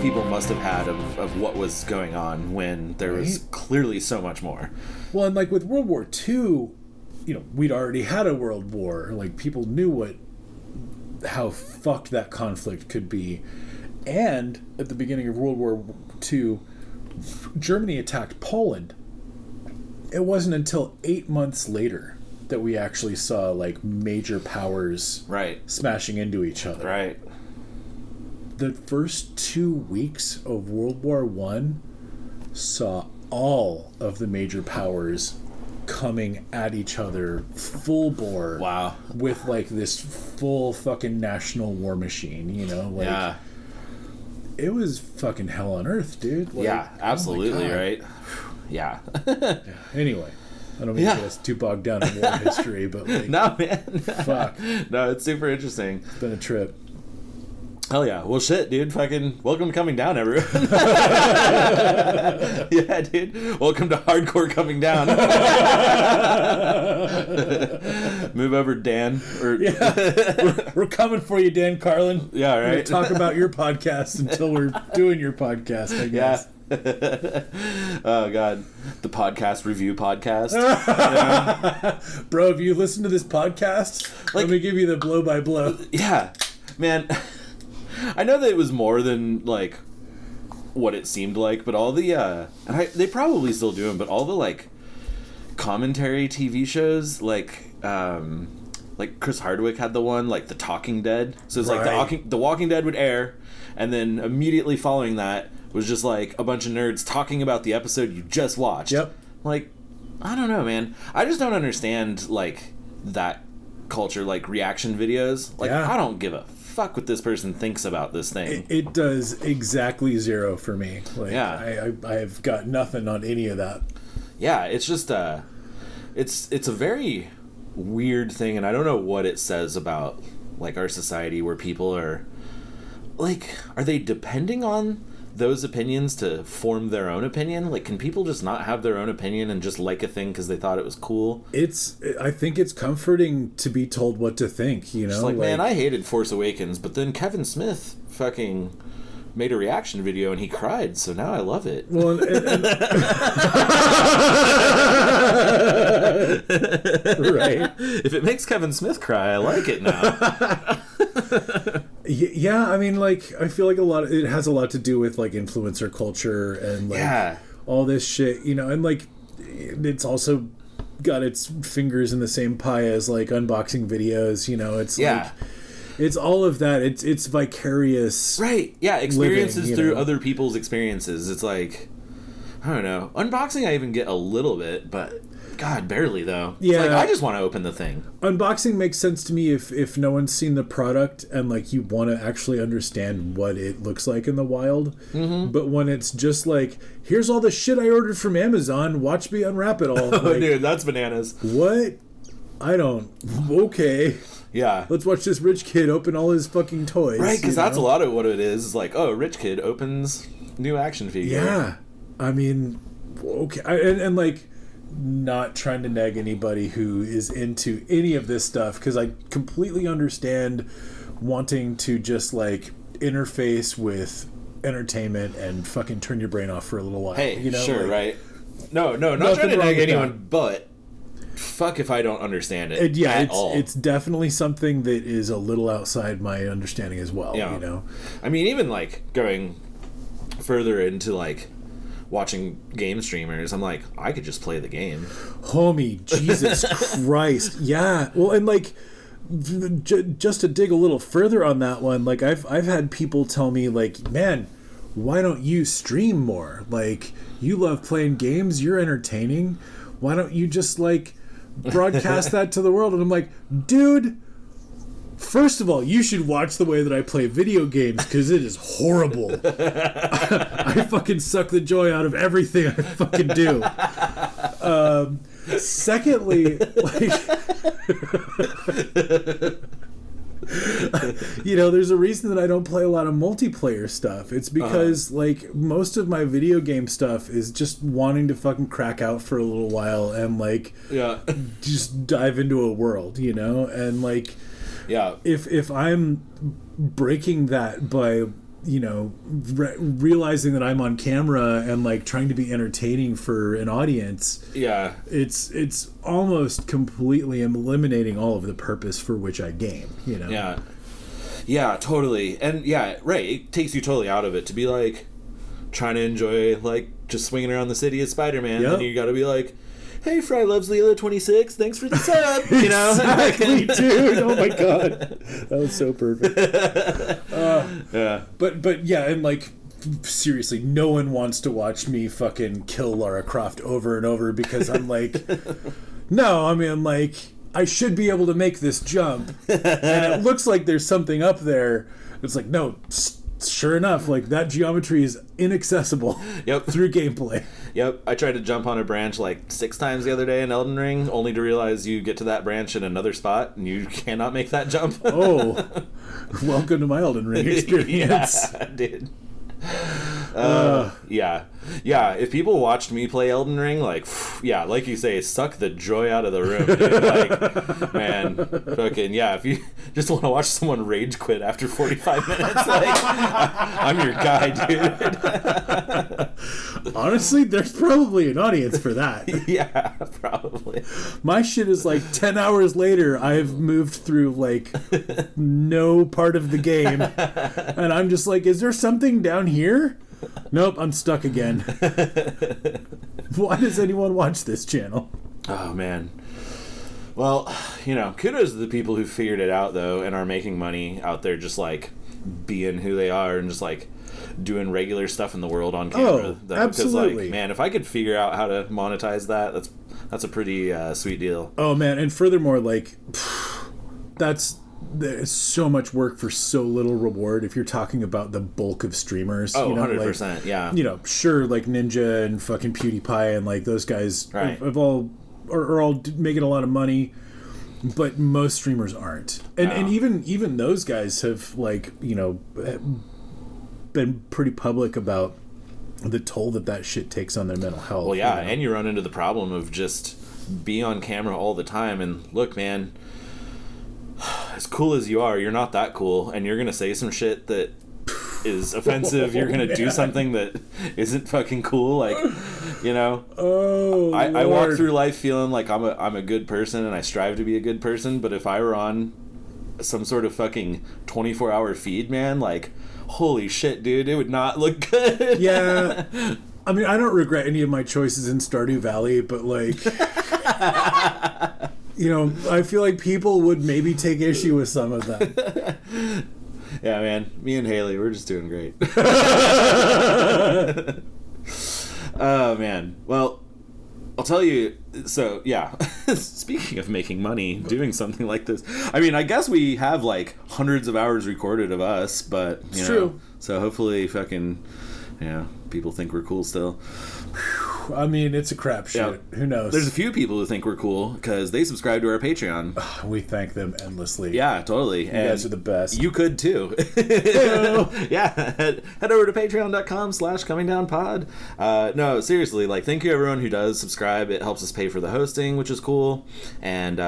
people must have had of what was going on when there was clearly so much more. Well, and like with World War II, you know, we'd already had a world war. Like, people knew how fucked that conflict could be. And at the beginning of World War II, Germany attacked Poland. It wasn't until 8 months later that we actually saw, like, major powers smashing into each other. Right. The first 2 weeks of World War I saw all of the major powers coming at each other full bore. Wow. With, like, this full fucking national war machine, you know? Like, yeah. It was fucking hell on earth, dude. Like, yeah, absolutely, right? Yeah. Anyway, I don't mean to get us too bogged down in war history, but like... No, man. Fuck. No, it's super interesting. It's been a trip. Hell yeah. Well, shit, dude. Fucking welcome to Coming Down, everyone. Yeah, dude. Welcome to Hardcore Coming Down. Move over, Dan. We're coming for you, Dan Carlin. Yeah, right. We're going to talk about your podcast until we're doing your podcast, I guess. Yeah. Oh god, the podcast review podcast. Bro, if you listen to this podcast, like, let me give you the blow by blow. Yeah, man. I know that it was more than like what it seemed like, but all the and they probably still do them, but all the like commentary TV shows, like Chris Hardwick had the one like The Talking Dead. So it's like the Walking Dead would air, and then immediately following that was just like a bunch of nerds talking about the episode you just watched. Yep. Like, I don't know, man. I just don't understand like that culture, like reaction videos. Like, I don't give a fuck what this person thinks about this thing. It does exactly zero for me. Like, I have got nothing on any of that. Yeah, it's just it's a very weird thing, and I don't know what it says about like our society where people are like, are they depending on those opinions to form their own opinion? Like, can people just not have their own opinion and just like a thing because they thought it was cool? I think it's comforting to be told what to think, you know? Just like, man, I hated Force Awakens, but then Kevin Smith fucking made a reaction video and he cried, so now I love it. Well, right. If it makes Kevin Smith cry, I like it now. Yeah, I mean, like, I feel like it has a lot to do with like influencer culture and like all this shit, you know, and like it's also got its fingers in the same pie as like unboxing videos, you know. It's like, it's all of that. It's vicarious, right? Yeah, experiences living, through other people's experiences. It's like, I don't know, unboxing I even get a little bit, but God, barely though. Yeah, it's like, I just want to open the thing. Unboxing makes sense to me if no one's seen the product and like you want to actually understand what it looks like in the wild. Mm-hmm. But when it's just like, here's all the shit I ordered from Amazon, watch me unwrap it all. Oh, like, dude, that's bananas. What? I don't. Okay. Yeah. Let's watch this rich kid open all his fucking toys. Right, because that's a lot of what it is. It's like, oh, a rich kid opens new action figure. Yeah. I mean, okay. And like, not trying to nag anybody who is into any of this stuff, because I completely understand wanting to just like interface with entertainment and fucking turn your brain off for a little while. Hey, you know, sure, like, right? No, not trying to nag anyone, but fuck if I don't understand it. At all. It's definitely something that is a little outside my understanding as well. Yeah. You know, I mean, even like going further into like watching game streamers, I'm like, I could just play the game. Homie, Jesus Christ. Yeah. Well, and like, just to dig a little further on that one, like I've had people tell me like, man, why don't you stream more? Like, you love playing games, you're entertaining. Why don't you just like broadcast that to the world? And I'm like, dude, first of all, you should watch the way that I play video games, because it is horrible. I fucking suck the joy out of everything I fucking do. Secondly, like, you know, there's a reason that I don't play a lot of multiplayer stuff. It's because like most of my video game stuff is just wanting to fucking crack out for a little while and like just dive into a world, you know? And like, yeah, if I'm breaking that by realizing that I'm on camera and like trying to be entertaining for an audience, it's almost completely eliminating all of the purpose for which I game. Yeah, totally. And right, it takes you totally out of it to be like trying to enjoy like just swinging around the city as Spider-Man. And you got to be like, hey, Fry Loves Leela 26, thanks for the sub. Exactly, dude. Oh my god, that was so perfect. But yeah, and like seriously, no one wants to watch me fucking kill Lara Croft over and over because I'm like, no, I mean, like, I should be able to make this jump, and it looks like there's something up there. It's like, no. Sure enough, like that geometry is inaccessible through gameplay. Yep, I tried to jump on a branch like 6 times the other day in Elden Ring, only to realize you get to that branch in another spot and you cannot make that jump. Oh, welcome to my Elden Ring experience. Yeah, dude. If people watched me play Elden Ring, like you say, suck the joy out of the room, dude. Like, man, fucking if you just want to watch someone rage quit after 45 minutes, like, I'm your guy, dude. Honestly, there's probably an audience for that. Yeah, probably. My shit is like 10 hours later, I've moved through like no part of the game, and I'm just like, is there something down here? Nope, I'm stuck again. Why does anyone watch this channel? Oh, man. Well, kudos to the people who figured it out, though, and are making money out there just, like, being who they are and just, like, doing regular stuff in the world on camera. Oh, absolutely. Because, like, man, if I could figure out how to monetize that, that's a pretty sweet deal. Oh, man, and furthermore, like, there's so much work for so little reward if you're talking about the bulk of streamers. 100%, like, yeah. Sure, like Ninja and fucking PewDiePie and like those guys are all making a lot of money, but most streamers aren't. And even those guys have like, been pretty public about the toll that shit takes on their mental health. Well, yeah, and you run into the problem of just being on camera all the time, and look, man, as cool as you are, you're not that cool, and you're gonna say some shit that is offensive. You're gonna do something that isn't fucking cool, like, I walk through life feeling like I'm a good person, and I strive to be a good person. But if I were on some sort of fucking 24-hour feed, man, like, holy shit, dude, it would not look good. Yeah, I mean, I don't regret any of my choices in Stardew Valley, but like. I feel like people would maybe take issue with some of that. Yeah, man. Me and Haley, we're just doing great. Oh, man. Well, I'll tell you. So, yeah. Speaking of making money, doing something like this. I mean, I guess we have, like, hundreds of hours recorded of us, but, it's true. So hopefully fucking, people think we're cool still. I mean, it's a crapshoot. Yeah. Who knows? There's a few people who think we're cool because they subscribe to our Patreon. We thank them endlessly. Yeah, totally. You guys are the best. You could too. Yeah, head over to patreon.com/comingdownpod. No, seriously, like, thank you everyone who does subscribe. It helps us pay for the hosting, which is cool, and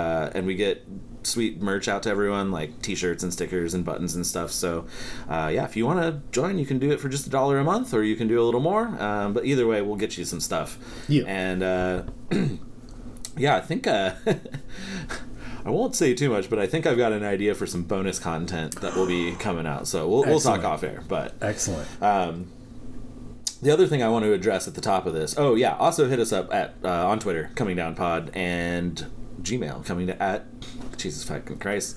we get sweet merch out to everyone, like t-shirts and stickers and buttons and stuff. So if you want to join, you can do it for just $1 a month, or you can do a little more, but either way, we'll get you some stuff. And I think I won't say too much, but I think I've got an idea for some bonus content that will be coming out, so we'll talk off air. But excellent. The other thing I want to address at the top of this, also hit us up at on Twitter, Coming Down Pod, and Gmail, at Jesus fucking Christ.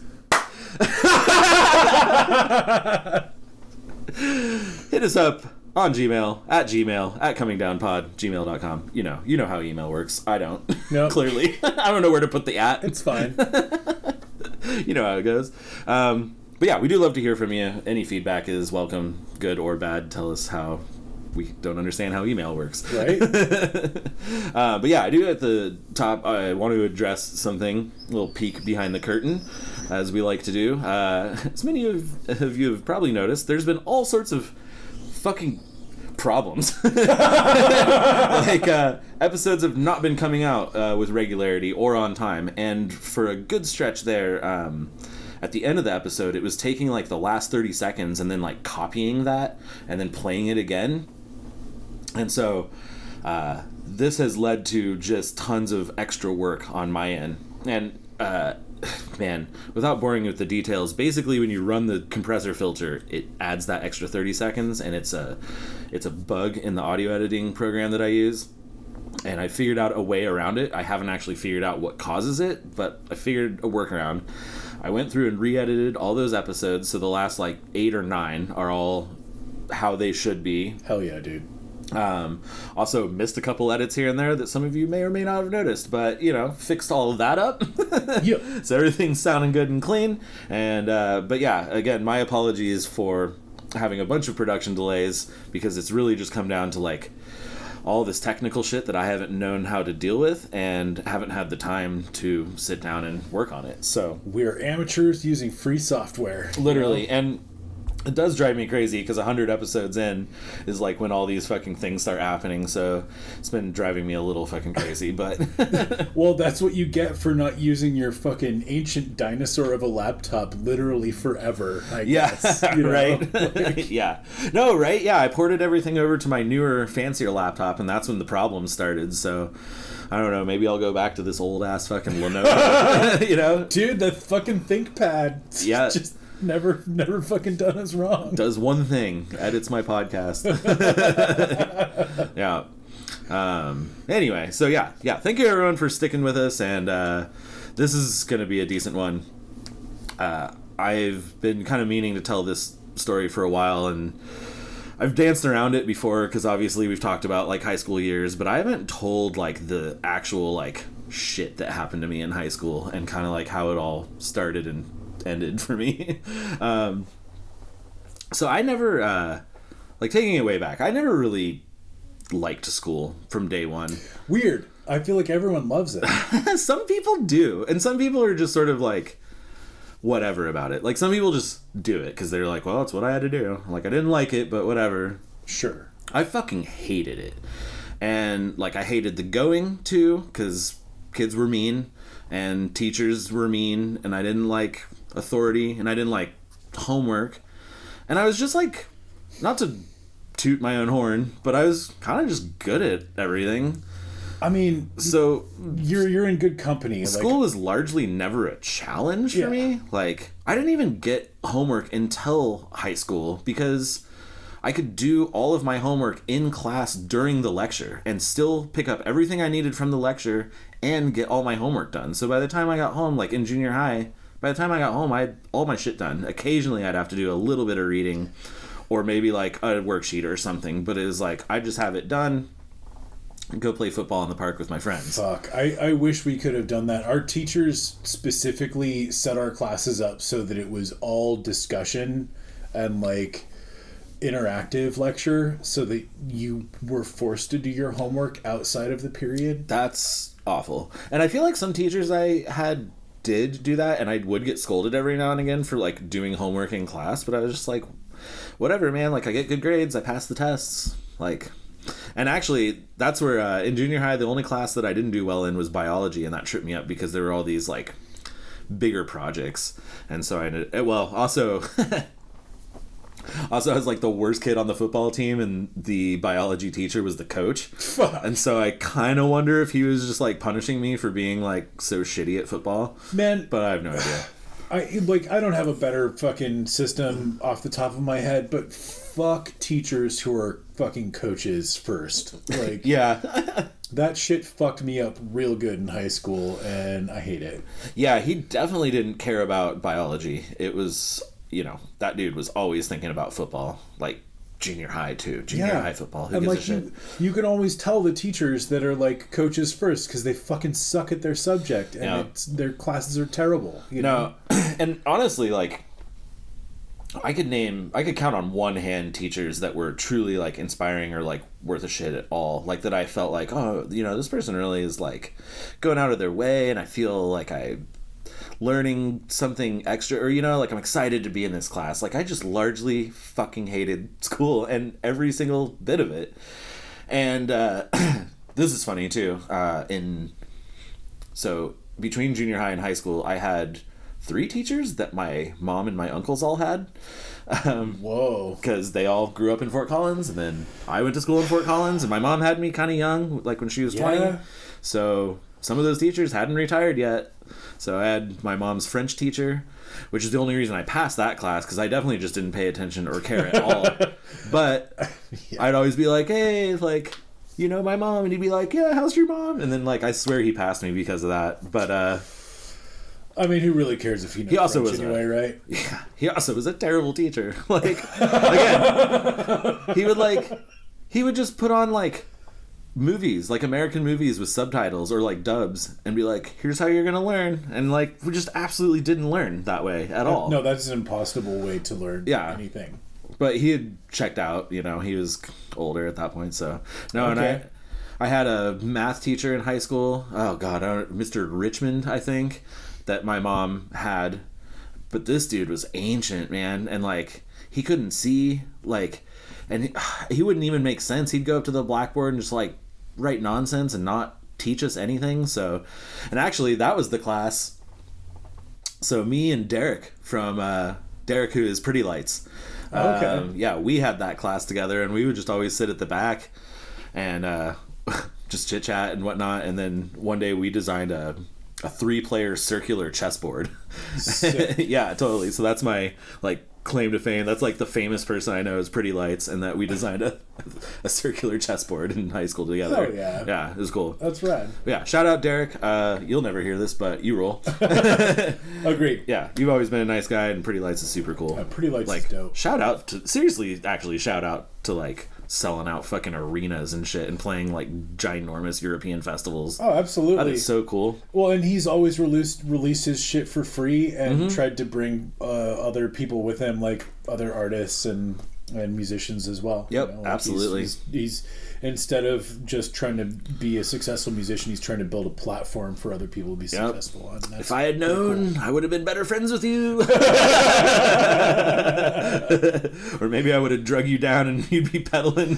Hit us up on Gmail, at comingdownpod, gmail.com. You know how email works. I don't. Nope. Clearly. I don't know where to put the at. It's fine. You know how it goes. But yeah, we do love to hear from you. Any feedback is welcome, good or bad. Tell us how we don't understand how email works. Right. But yeah, I do at the top, I want to address something, a little peek behind the curtain, as we like to do. As many of you have probably noticed, there's been all sorts of fucking problems. Like, episodes have not been coming out with regularity or on time, and for a good stretch there, at the end of the episode, it was taking like the last 30 seconds and then like copying that and then playing it again. And so this has led to just tons of extra work on my end. And man, without boring you with the details, basically when you run the compressor filter, it adds that extra 30 seconds, and it's a bug in the audio editing program that I use. And I figured out a way around it. I haven't actually figured out what causes it, but I figured a workaround. I went through and re-edited all those episodes, so the last like 8 or 9 are all how they should be. Hell yeah, dude. Also missed a couple edits here and there that some of you may or may not have noticed, but fixed all of that up. Yep. So everything's sounding good and clean. And but yeah, again, my apologies for having a bunch of production delays, because it's really just come down to like all this technical shit that I haven't known how to deal with and haven't had the time to sit down and work on it. So we're amateurs using free software. Literally. And it does drive me crazy, because 100 episodes in is like when all these fucking things start happening. So it's been driving me a little fucking crazy, but well, that's what you get for not using your fucking ancient dinosaur of a laptop literally forever, I guess. Right. Like... Yeah. No, right? Yeah, I ported everything over to my newer, fancier laptop, and that's when the problem started. So I don't know, maybe I'll go back to this old ass fucking Lenovo. Dude, the fucking ThinkPad. Yeah. Just never fucking done us wrong. Does one thing, edits my podcast. Yeah. Anyway, so yeah. Thank you everyone for sticking with us, and this is going to be a decent one. I've been kind of meaning to tell this story for a while, and I've danced around it before, because obviously we've talked about like high school years, but I haven't told like the actual like shit that happened to me in high school, and kind of like how it all started and ended for me. So I never like, taking it way back, I never really liked school from day one. Weird. I feel like everyone loves it. Some people do, and some people are just sort of like whatever about it. Like some people just do it because they're like, well, it's what I had to do. Like I didn't like it, but whatever. Sure. I fucking hated it. And like I hated the going to, because kids were mean and teachers were mean, and I didn't like authority, and I didn't like homework, and I was just like, not to toot my own horn, but I was kind of just good at everything. I mean, so you're in good company. School was largely never a challenge for me. Like I didn't even get homework until high school, because I could do all of my homework in class during the lecture and still pick up everything I needed from the lecture and get all my homework done. So by the time I got home, like in junior high, I had all my shit done. Occasionally I'd have to do a little bit of reading, or maybe like a worksheet or something, but it was like I just have it done and go play football in the park with my friends. Fuck, I wish we could have done that. Our teachers specifically set our classes up so that it was all discussion and like interactive lecture, so that you were forced to do your homework outside of the period. That's awful. And I feel like some teachers I had did do that, and I would get scolded every now and again for like doing homework in class, but I was just like, whatever, man. Like I get good grades, I pass the tests. Like, and actually that's where in junior high the only class that I didn't do well in was biology, and that tripped me up because there were all these like bigger projects, and so I ended, well, also I was like the worst kid on the football team, and the biology teacher was the coach. Fuck. And so I kind of wonder if he was just like punishing me for being like so shitty at football. Man, but I have no idea. I don't have a better fucking system off the top of my head, but fuck teachers who are fucking coaches first. Like, yeah. That shit fucked me up real good in high school, and I hate it. Yeah, he definitely didn't care about biology. It was, that dude was always thinking about football, like junior high too. Junior high football. Who gives a shit? You can always tell the teachers that are like coaches first, because they fucking suck at their subject, and their classes are terrible. You know? And honestly, like, I could count on one hand teachers that were truly like inspiring or like worth a shit at all. Like that I felt like, oh, this person really is like going out of their way, and I feel like I'm learning something extra, or like I'm excited to be in this class. Like I just largely fucking hated school and every single bit of it. And this is funny too. So between junior high and high school, I had 3 teachers that my mom and my uncles all had. Whoa. Because they all grew up in Fort Collins, and then I went to school in Fort Collins, and my mom had me kind of young, like when she was 20. So some of those teachers hadn't retired yet. So I had my mom's French teacher, which is the only reason I passed that class, because I definitely just didn't pay attention or care at all. But I'd always be like, hey, like, you know my mom? And he'd be like, yeah, how's your mom? And then, like, I swear he passed me because of that. But, I mean, who really cares if he knows also French was anyway, right? Yeah, he also was a terrible teacher. Like, again, he would just put on, like, movies, like American movies with subtitles or, like, dubs, and be like, here's how you're gonna learn. And, like, we just absolutely didn't learn that way at all. No, that's an impossible way to learn anything. But he had checked out, you know, he was older at that point, so. No, Okay. And I had a math teacher in high school. Oh, God, Mr. Richmond, I think, that my mom had. But this dude was ancient, man. And, like, he couldn't see, like, and he wouldn't even make sense. He'd go up to the blackboard and just, like, write nonsense and not teach us anything. So, and actually, that was the class. So me and Derek from, Derek, who is Pretty Lights. Okay. Yeah, we had that class together, and we would just always sit at the back and just chit chat and whatnot. And then one day we designed a 3-player circular chessboard. Yeah, totally. So that's my, like, claim to fame. That's, like, the famous person I know is Pretty Lights, and that we designed a circular chessboard in high school together. Oh, yeah. Yeah, it was cool. That's rad. Yeah, shout out Derek. You'll never hear this, but you roll. Agreed. Yeah, you've always been a nice guy, and Pretty Lights is super cool. Pretty Lights like, is dope. Shout out to, seriously, actually, shout out to, like, selling out fucking arenas and shit and playing, like, ginormous European festivals. Oh, absolutely. That is so cool. Well, and he's always released his shit for free and tried to bring other people with him, like other artists and musicians as well. Yep, you know? Like absolutely. He's instead of just trying to be a successful musician, he's trying to build a platform for other people to be successful on. If I had known, I would have been better friends with you. Or maybe I would have drug you down and you'd be peddling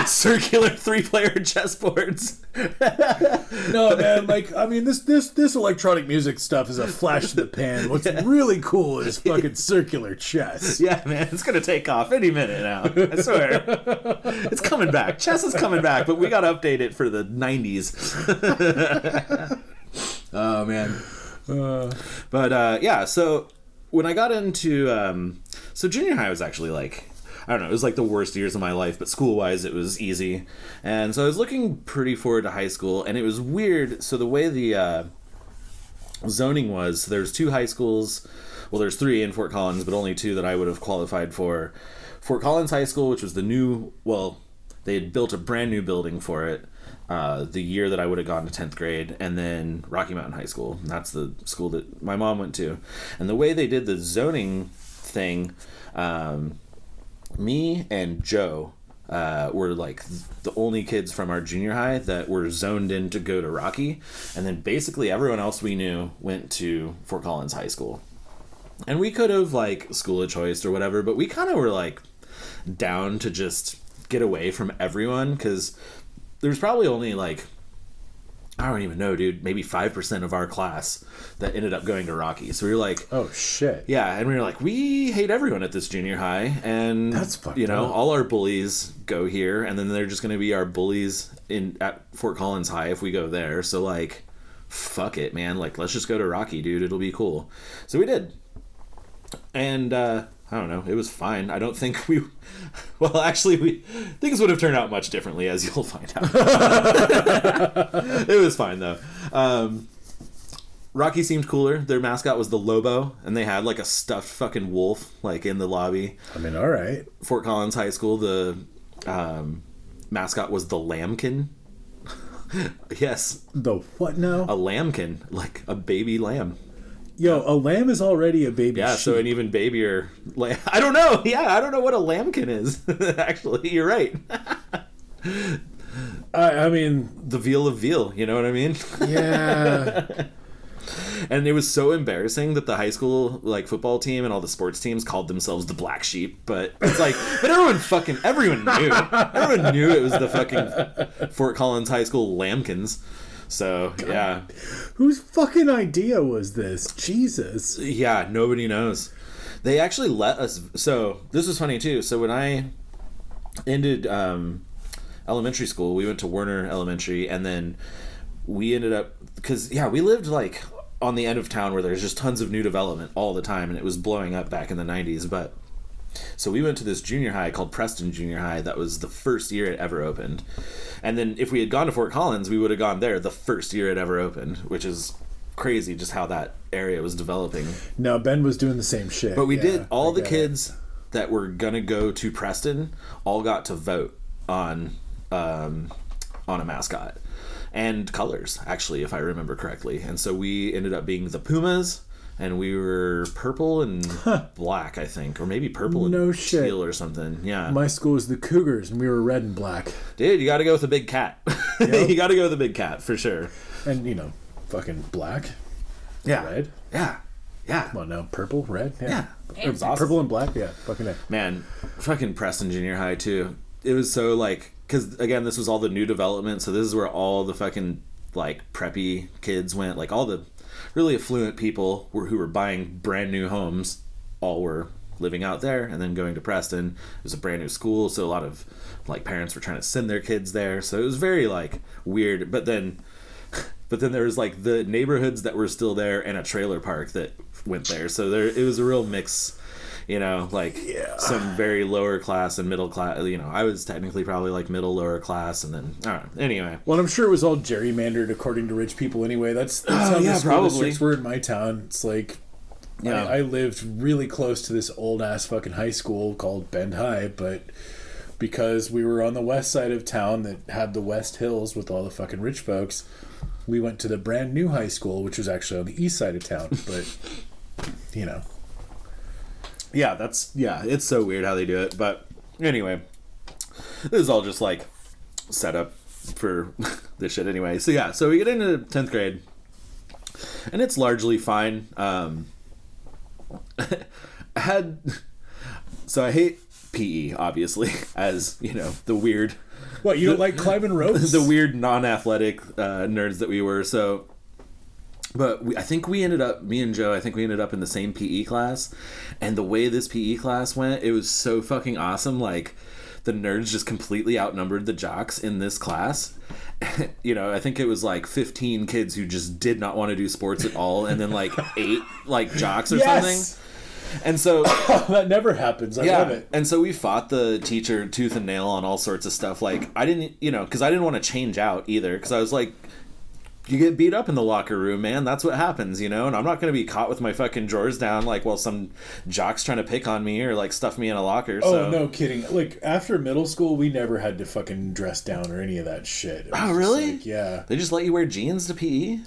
circular 3-player chessboards. No, man, like, I mean, this electronic music stuff is a flash in the pan. What's really cool is fucking circular chess. Yeah, man, it's gonna take off any minute now. I swear. It's coming back. Chess is coming back, but we gotta update it for the 90s. Oh, man. But, yeah, so when I got into... so junior high was actually, like... I don't know, it was like the worst years of my life, but school-wise it was easy. And so I was looking pretty forward to high school, and it was weird. So the way the zoning was, there's 2 high schools. Well, there's 3 in Fort Collins, but only 2 that I would have qualified for. Fort Collins High School, which was the new... Well, they had built a brand new building for it the year that I would have gone to 10th grade, and then Rocky Mountain High School. And that's the school that my mom went to. And the way they did the zoning thing... me and Joe were like the only kids from our junior high that were zoned in to go to Rocky, and then basically everyone else we knew went to Fort Collins High School. And we could have, like, school of choice or whatever, but we kind of were, like, down to just get away from everyone, because there's probably only, like, I don't even know, dude, maybe 5% of our class that ended up going to Rocky. So we were like... Oh, shit. Yeah, and we were like, we hate everyone at this junior high, and, that's fucked you know, up. all our bullies go here, and then they're just going to be our bullies at Fort Collins High if we go there. So, like, fuck it, man. Like, let's just go to Rocky, dude. It'll be cool. So we did. And, I don't know. It was fine. I don't think we... Well, actually, things would have turned out much differently, as you'll find out. It was fine, though. Rocky seemed cooler. Their mascot was the Lobo, and they had, like, a stuffed fucking wolf, like, in the lobby. I mean, all right. Fort Collins High School, the mascot was the Lambkin. Yes. The what now? A lambkin, like a baby lamb. Yo, a lamb is already a baby sheep. So an even babier lamb. I don't know. Yeah, I don't know what a lambkin is. Actually, you're right. I mean... The veal of veal, you know what I mean? Yeah. And it was so embarrassing that the high school, like, football team and all the sports teams called themselves the Black Sheep. But it's like, but everyone knew. Everyone knew it was the fucking Fort Collins High School Lambkins. So, yeah. Whose fucking idea was this? Jesus. Yeah, nobody knows. They actually let us... So, this was funny, too. So, when I ended elementary school, we went to Werner Elementary, and then we ended up... Because, yeah, we lived, like, on the end of town where there's just tons of new development all the time, and it was blowing up back in the 90s, but... So we went to this junior high called Preston Junior High. That was the first year it ever opened. And then if we had gone to Fort Collins, we would have gone there the first year it ever opened, which is crazy just how that area was developing. No, Ben was doing the same shit. But we did, all the kids that were going to go to Preston all got to vote on a mascot. And colors, actually, if I remember correctly. And so we ended up being the Pumas. And we were purple and black, I think. Or maybe purple and teal or something. Yeah. My school was the Cougars, and we were red and black. Dude, you got to go with the big cat. Yep. You got to go with the big cat, for sure. And, fucking black. Yeah. Red. Yeah. Yeah. Come on now. Purple, red. Yeah. It was awesome. Purple and black. Yeah. Fucking A. Man, fucking Preston Junior High, too. It was so, like... Because, again, this was all the new development. So this is where all the fucking, like, preppy kids went. Like, all the... really affluent people who were buying brand new homes all were living out there and then going to Preston. It was a brand new school, so a lot of like parents were trying to send their kids there, so it was very like weird. But then there was like the neighborhoods that were still there and a trailer park that went there, so it was a real mix. Some very lower class and middle class. I was technically probably like middle, lower class, and then I don't know. Anyway, well, I'm sure it was all gerrymandered according to rich people anyway. That's how the school districts were in my town. It's like, I lived really close to this old ass fucking high school called Bend High, but because we were on the west side of town that had the West Hills with all the fucking rich folks, we went to the brand new high school, which was actually on the east side of town. But Yeah, it's so weird how they do it. But anyway, this is all just like set up for this shit anyway. So we get into 10th grade and it's largely fine. I hate PE, obviously, as the weird... What, you don't like climbing ropes? The weird non-athletic nerds that we were. But I think me and Joe, ended up in the same PE class. And the way this PE class went, it was so fucking awesome. Like, the nerds just completely outnumbered the jocks in this class. I think it was like 15 kids who just did not want to do sports at all. And then like 8 like jocks or something. And so... that never happens. I love it. And so we fought the teacher tooth and nail on all sorts of stuff. Like, I didn't, because I didn't want to change out either. Because I was like... You get beat up in the locker room, man. That's what happens, and I'm not going to be caught with my fucking drawers down like while some jock's trying to pick on me or like stuff me in a locker. Oh, no kidding. Like, after middle school, we never had to fucking dress down or any of that shit. Oh, really? Like, yeah. They just let you wear jeans to PE?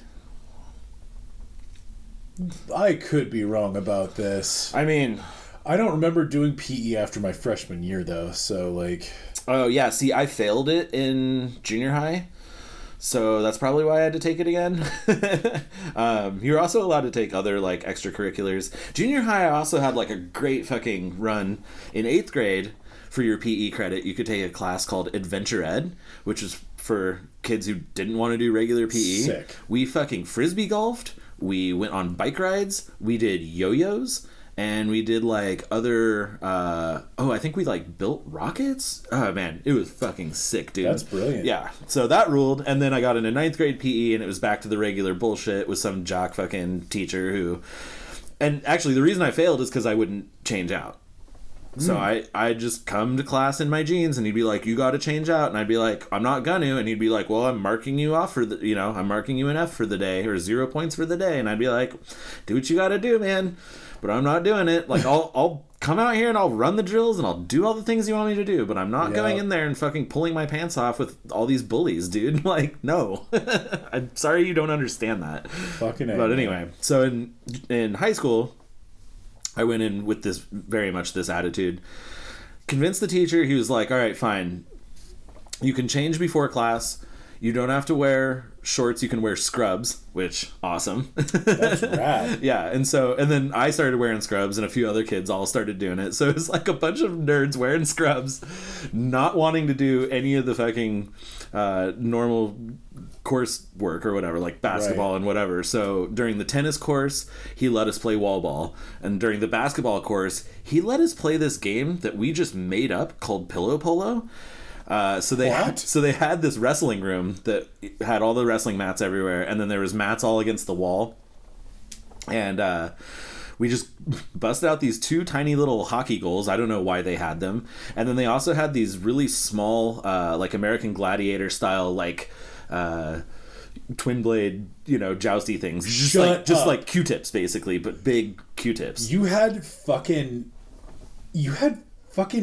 I could be wrong about this. I mean... I don't remember doing PE after my freshman year, though, so, like... Oh, yeah. See, I failed it in junior high. So that's probably why I had to take it again. You're also allowed to take other like extracurriculars. Junior high, I also had like a great fucking run. In 8th grade, for your PE credit, you could take a class called Adventure Ed, which is for kids who didn't want to do regular PE. Sick. We fucking frisbee golfed. We went on bike rides. We did yo-yos. And we did like other I think we like built rockets. Oh man, it was fucking sick, dude. That's brilliant. Yeah, so that ruled. And then I got into 9th grade PE and it was back to the regular bullshit with some jock fucking teacher who... And actually the reason I failed is because I wouldn't change out. So I'd just come to class in my jeans and he'd be like, you got to change out. And I'd be like, I'm not gonna. And he'd be like, well, I'm marking you off for I'm marking you an F for the day or 0 points for the day. And I'd be like, do what you got to do, man. But I'm not doing it. Like, I'll come out here and I'll run the drills and I'll do all the things you want me to do. But I'm not going in there and fucking pulling my pants off with all these bullies, dude. Like, no. I'm sorry you don't understand that. Fucking A. But anyway, so in high school, I went in with very much this attitude. Convinced the teacher. He was like, all right, fine. You can change before class. You don't have to wear shorts, you can wear scrubs, which awesome. That's rad. Yeah, and then I started wearing scrubs, and a few other kids all started doing it. So it was like a bunch of nerds wearing scrubs, not wanting to do any of the fucking normal course work or whatever, like basketball and whatever. So during the tennis course, he let us play wall ball, and during the basketball course, he let us play this game that we just made up called pillow polo. So they had this wrestling room that had all the wrestling mats everywhere, and then there was mats all against the wall, and we just busted out these 2 tiny little hockey goals. I don't know why they had them, and then they also had these really small, like American Gladiator style, like twin blade, jousty things, just like Q-tips basically, but big Q-tips. You had fucking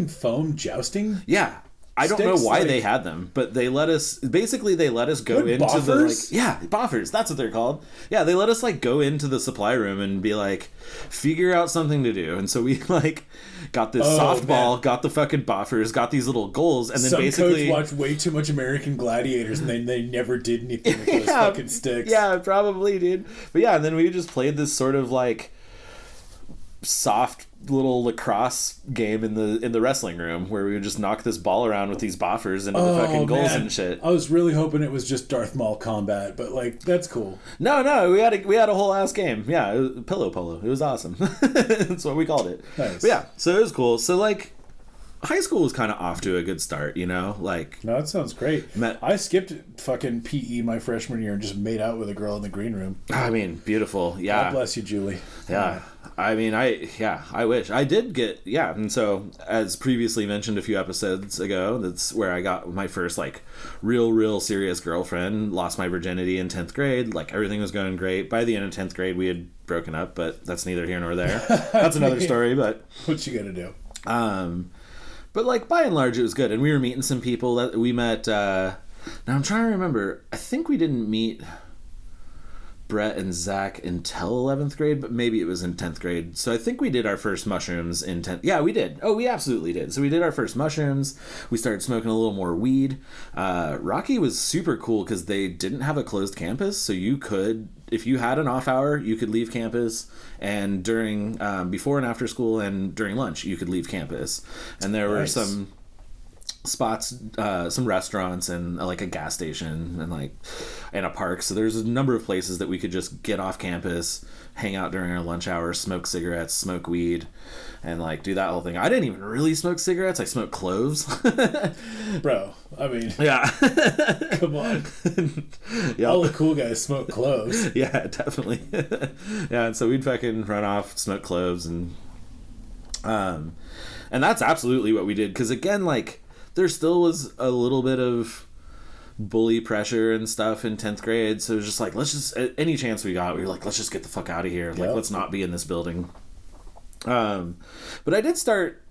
foam jousting? Yeah. I don't know why they had them, but they let us go into boffers? the boffers. That's what they're called. Yeah, they let us go into the supply room and be like, figure out something to do. And so we got this softball, got the fucking boffers, got these little goals, and then some basically coach watched way too much American Gladiators, and they never did anything with those fucking sticks. Yeah, probably, dude. But yeah, and then we just played this sort of soft little lacrosse game in the wrestling room where we would just knock this ball around with these boffers into the fucking goals and shit. I was really hoping it was just Darth Maul combat, but that's cool. No, we had a whole ass game. Yeah, it was pillow polo. It was awesome. That's what we called it. Nice. But yeah, so it was cool. So high school was kind of off to a good start, No, that sounds great. I skipped fucking PE my freshman year and just made out with a girl in the green room. I mean, beautiful. Yeah. God bless you, Julie. Yeah. I mean, I wish. I did get, and so, as previously mentioned a few episodes ago, that's where I got my first, real serious girlfriend, lost my virginity in 10th grade, everything was going great. By the end of 10th grade, we had broken up, but that's neither here nor there. That's another story, but... What you gonna do? But, by and large, it was good, and we were meeting some people that we met, now I'm trying to remember, I think we didn't meet Brett and Zach until 11th grade, but maybe it was in 10th grade. So I think we did our first mushrooms in 10th. Yeah, we did. Oh, we absolutely did. So we did our first mushrooms. We started smoking a little more weed. Rocky was super cool because they didn't have a closed campus. So you could, if you had an off hour, you could leave campus. And during, before and after school and during lunch, you could leave campus. And there were some spots, some restaurants and a gas station and a park. So there's a number of places that we could just get off campus, hang out during our lunch hour, smoke cigarettes, smoke weed, and do that whole thing. I didn't even really smoke cigarettes. I smoked cloves. Bro, I mean, yeah. Come on. Yep. All the cool guys smoke cloves. Yeah, definitely. Yeah, and so we'd fucking run off, smoke cloves, and that's absolutely what we did. Because again, there still was a little bit of bully pressure and stuff in 10th grade. So it was just let's just, any chance we got, we were let's just get the fuck out of here. Yep. Let's not be in this building. But I did start,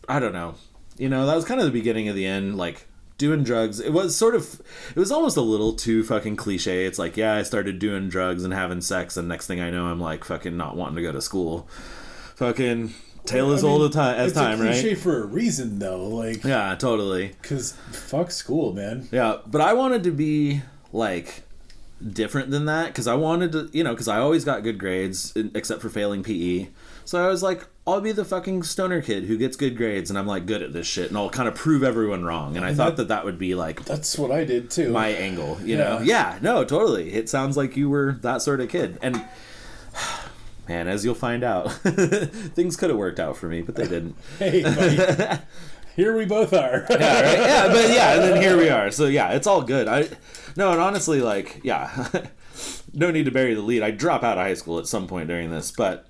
I don't know, that was kind of the beginning of the end, doing drugs. It was almost a little too fucking cliche. It's I started doing drugs and having sex, and next thing I know, I'm fucking not wanting to go to school. Fucking... Tale as old as time, right? It's a cliche for a reason, though. Yeah, totally. Because fuck school, man. Yeah, but I wanted to be, different than that. Because I wanted to, because I always got good grades, except for failing PE. So I was I'll be the fucking stoner kid who gets good grades, and I'm, good at this shit, and I'll kind of prove everyone wrong. And I thought that would be, That's what I did, too. My angle, you know? Yeah, no, totally. It sounds like you were that sort of kid. And... Man, as you'll find out, things could have worked out for me, but they didn't. Hey, buddy. Here we both are. Yeah, right? Yeah, but and then here we are. So yeah, it's all good. And honestly, no need to bury the lead. I drop out of high school at some point during this, but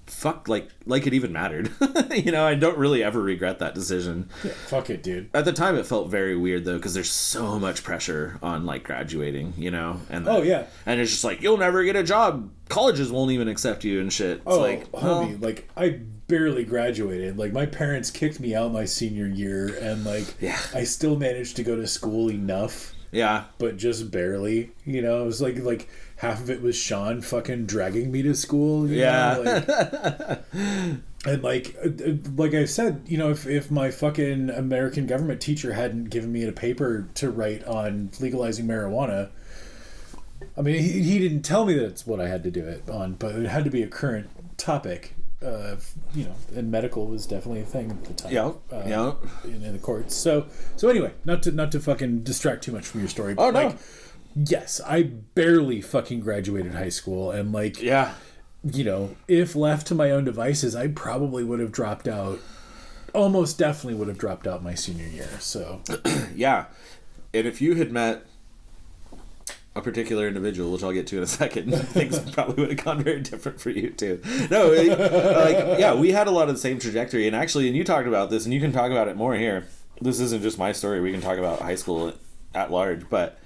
fuck, like it even mattered. I don't really ever regret that decision. Yeah, fuck it, dude. At the time, it felt very weird though, because there's so much pressure on And graduating, and it's just you'll never get a job. Colleges won't even accept you and shit. It's homie, I barely graduated. My parents kicked me out my senior year, and I still managed to go to school enough. Yeah, but just barely. It was half of it was Sean fucking dragging me to school. And like I said, you know, if my fucking American government teacher hadn't given me a paper to write on legalizing marijuana, I mean, he didn't tell me that it's what I had to do it on, but it had to be a current topic. You know, and medical was definitely a thing at the time. Yeah, in the courts. So anyway, not to fucking distract too much from your story. But oh no. Like, yes, I barely fucking graduated high school, and like, yeah. You know, if left to my own devices, I probably would have dropped out. Almost definitely would have dropped out my senior year. So, yeah. And if you had met a particular individual, which I'll get to in a second, things probably would have gone very different for you too. No, like, yeah, we had a lot of the same trajectory. And actually, and you talked about this, and you can talk about it more here. This isn't just my story. We can talk about high school at large. But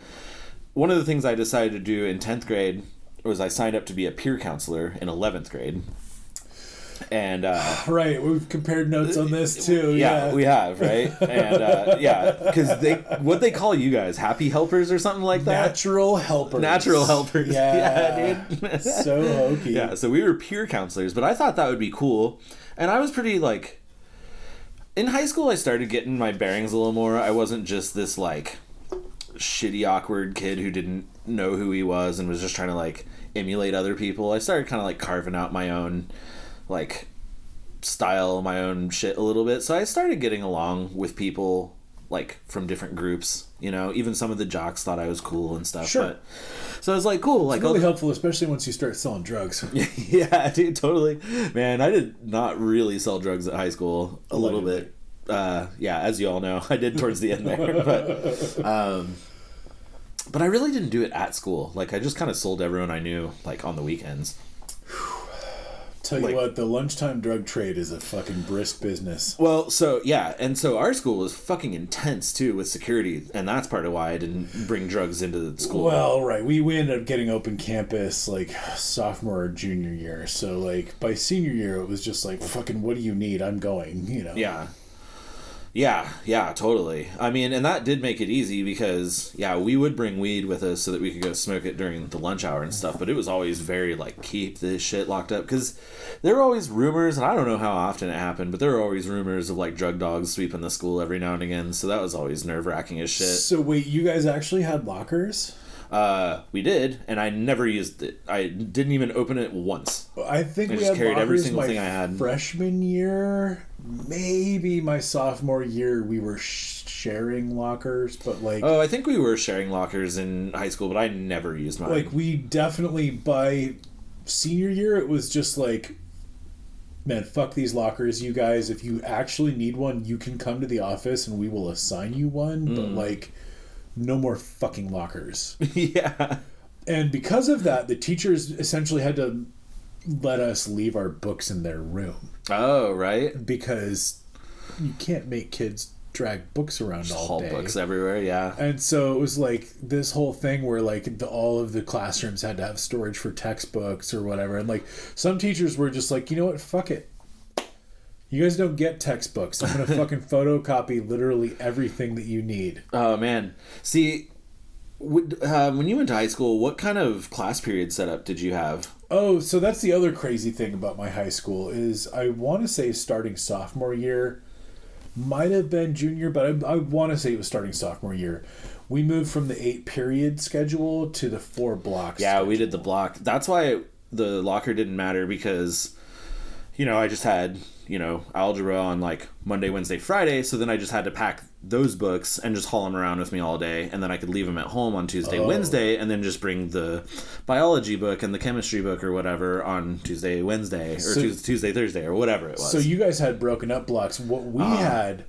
one of the things I decided to do in 10th grade was I signed up to be a peer counselor in 11th grade. And right, we've compared notes on this too. Yeah, we have, right? And yeah, because what they call you guys, happy helpers or something like that. Natural helpers. Yeah, dude. So hokey. Yeah, so we were peer counselors, but I thought that would be cool, and I was pretty like. In high school, I started getting my bearings a little more. I wasn't just this like shitty, awkward kid who didn't know who he was and was just trying to like emulate other people. I started kind of like carving out my own like style, my own shit a little bit. So I started getting along with people like from different groups, you know, even some of the jocks thought I was cool and stuff. Sure. But, so I was like, cool. Like, it's really helpful, especially once you start selling drugs. Yeah, dude, totally. Man, I did not really sell drugs at high school. A little bit. Yeah, as you all know, I did towards the end there. But I really didn't do it at school. Like, I just kind of sold everyone I knew, like, on the weekends. Tell you what, the lunchtime drug trade is a fucking brisk business. Well, so, yeah, and so our school was fucking intense, too, with security, and that's part of why I didn't bring drugs into the school. Well, right, we ended up getting open campus, like, sophomore or junior year, so, like, by senior year, it was just like, fucking, what do you need? I'm going, you know? Yeah, totally. I mean, and that did make it easy because, yeah, we would bring weed with us so that we could go smoke it during the lunch hour and stuff, but it was always very, like, keep this shit locked up, because there were always rumors, and I don't know how often it happened, but there were always rumors of, like, drug dogs sweeping the school every now and again, so that was always nerve-wracking as shit. So, wait, you guys actually had lockers? We did, and I never used it. I didn't even open it once. I think I we just had carried lockers every single my thing I had. Freshman year, maybe my sophomore year, we were sharing lockers, but like... Oh, I think we were sharing lockers in high school, but I never used mine. Like, we definitely, by senior year, it was just like, man, fuck these lockers, you guys. If you actually need one, you can come to the office and we will assign you one, but like... no more fucking lockers. Yeah. And because of that, the teachers essentially had to let us leave our books in their room. Oh, right. Because you can't make kids drag books around just all day. Haul books everywhere, yeah. And so it was like this whole thing where like all of the classrooms had to have storage for textbooks or whatever. And like some teachers were just like, you know what, fuck it. You guys don't get textbooks. I'm going to fucking photocopy literally everything that you need. Oh, man. See, when you went to high school, what kind of class period setup did you have? Oh, so that's the other crazy thing about my high school is I want to say starting sophomore year, might have been junior, but I want to say it was starting sophomore year. We moved from the 8-period schedule to the 4 blocks. Yeah, schedule. we did the block. That's why the locker didn't matter because, you know, I just had... you know, algebra on like Monday, Wednesday, Friday. So then I just had to pack those books and just haul them around with me all day. And then I could leave them at home on Tuesday, Wednesday, and then just bring the biology book and the chemistry book or whatever on Tuesday, Wednesday, or Tuesday, Thursday, or whatever it was. So you guys had broken up blocks. What we had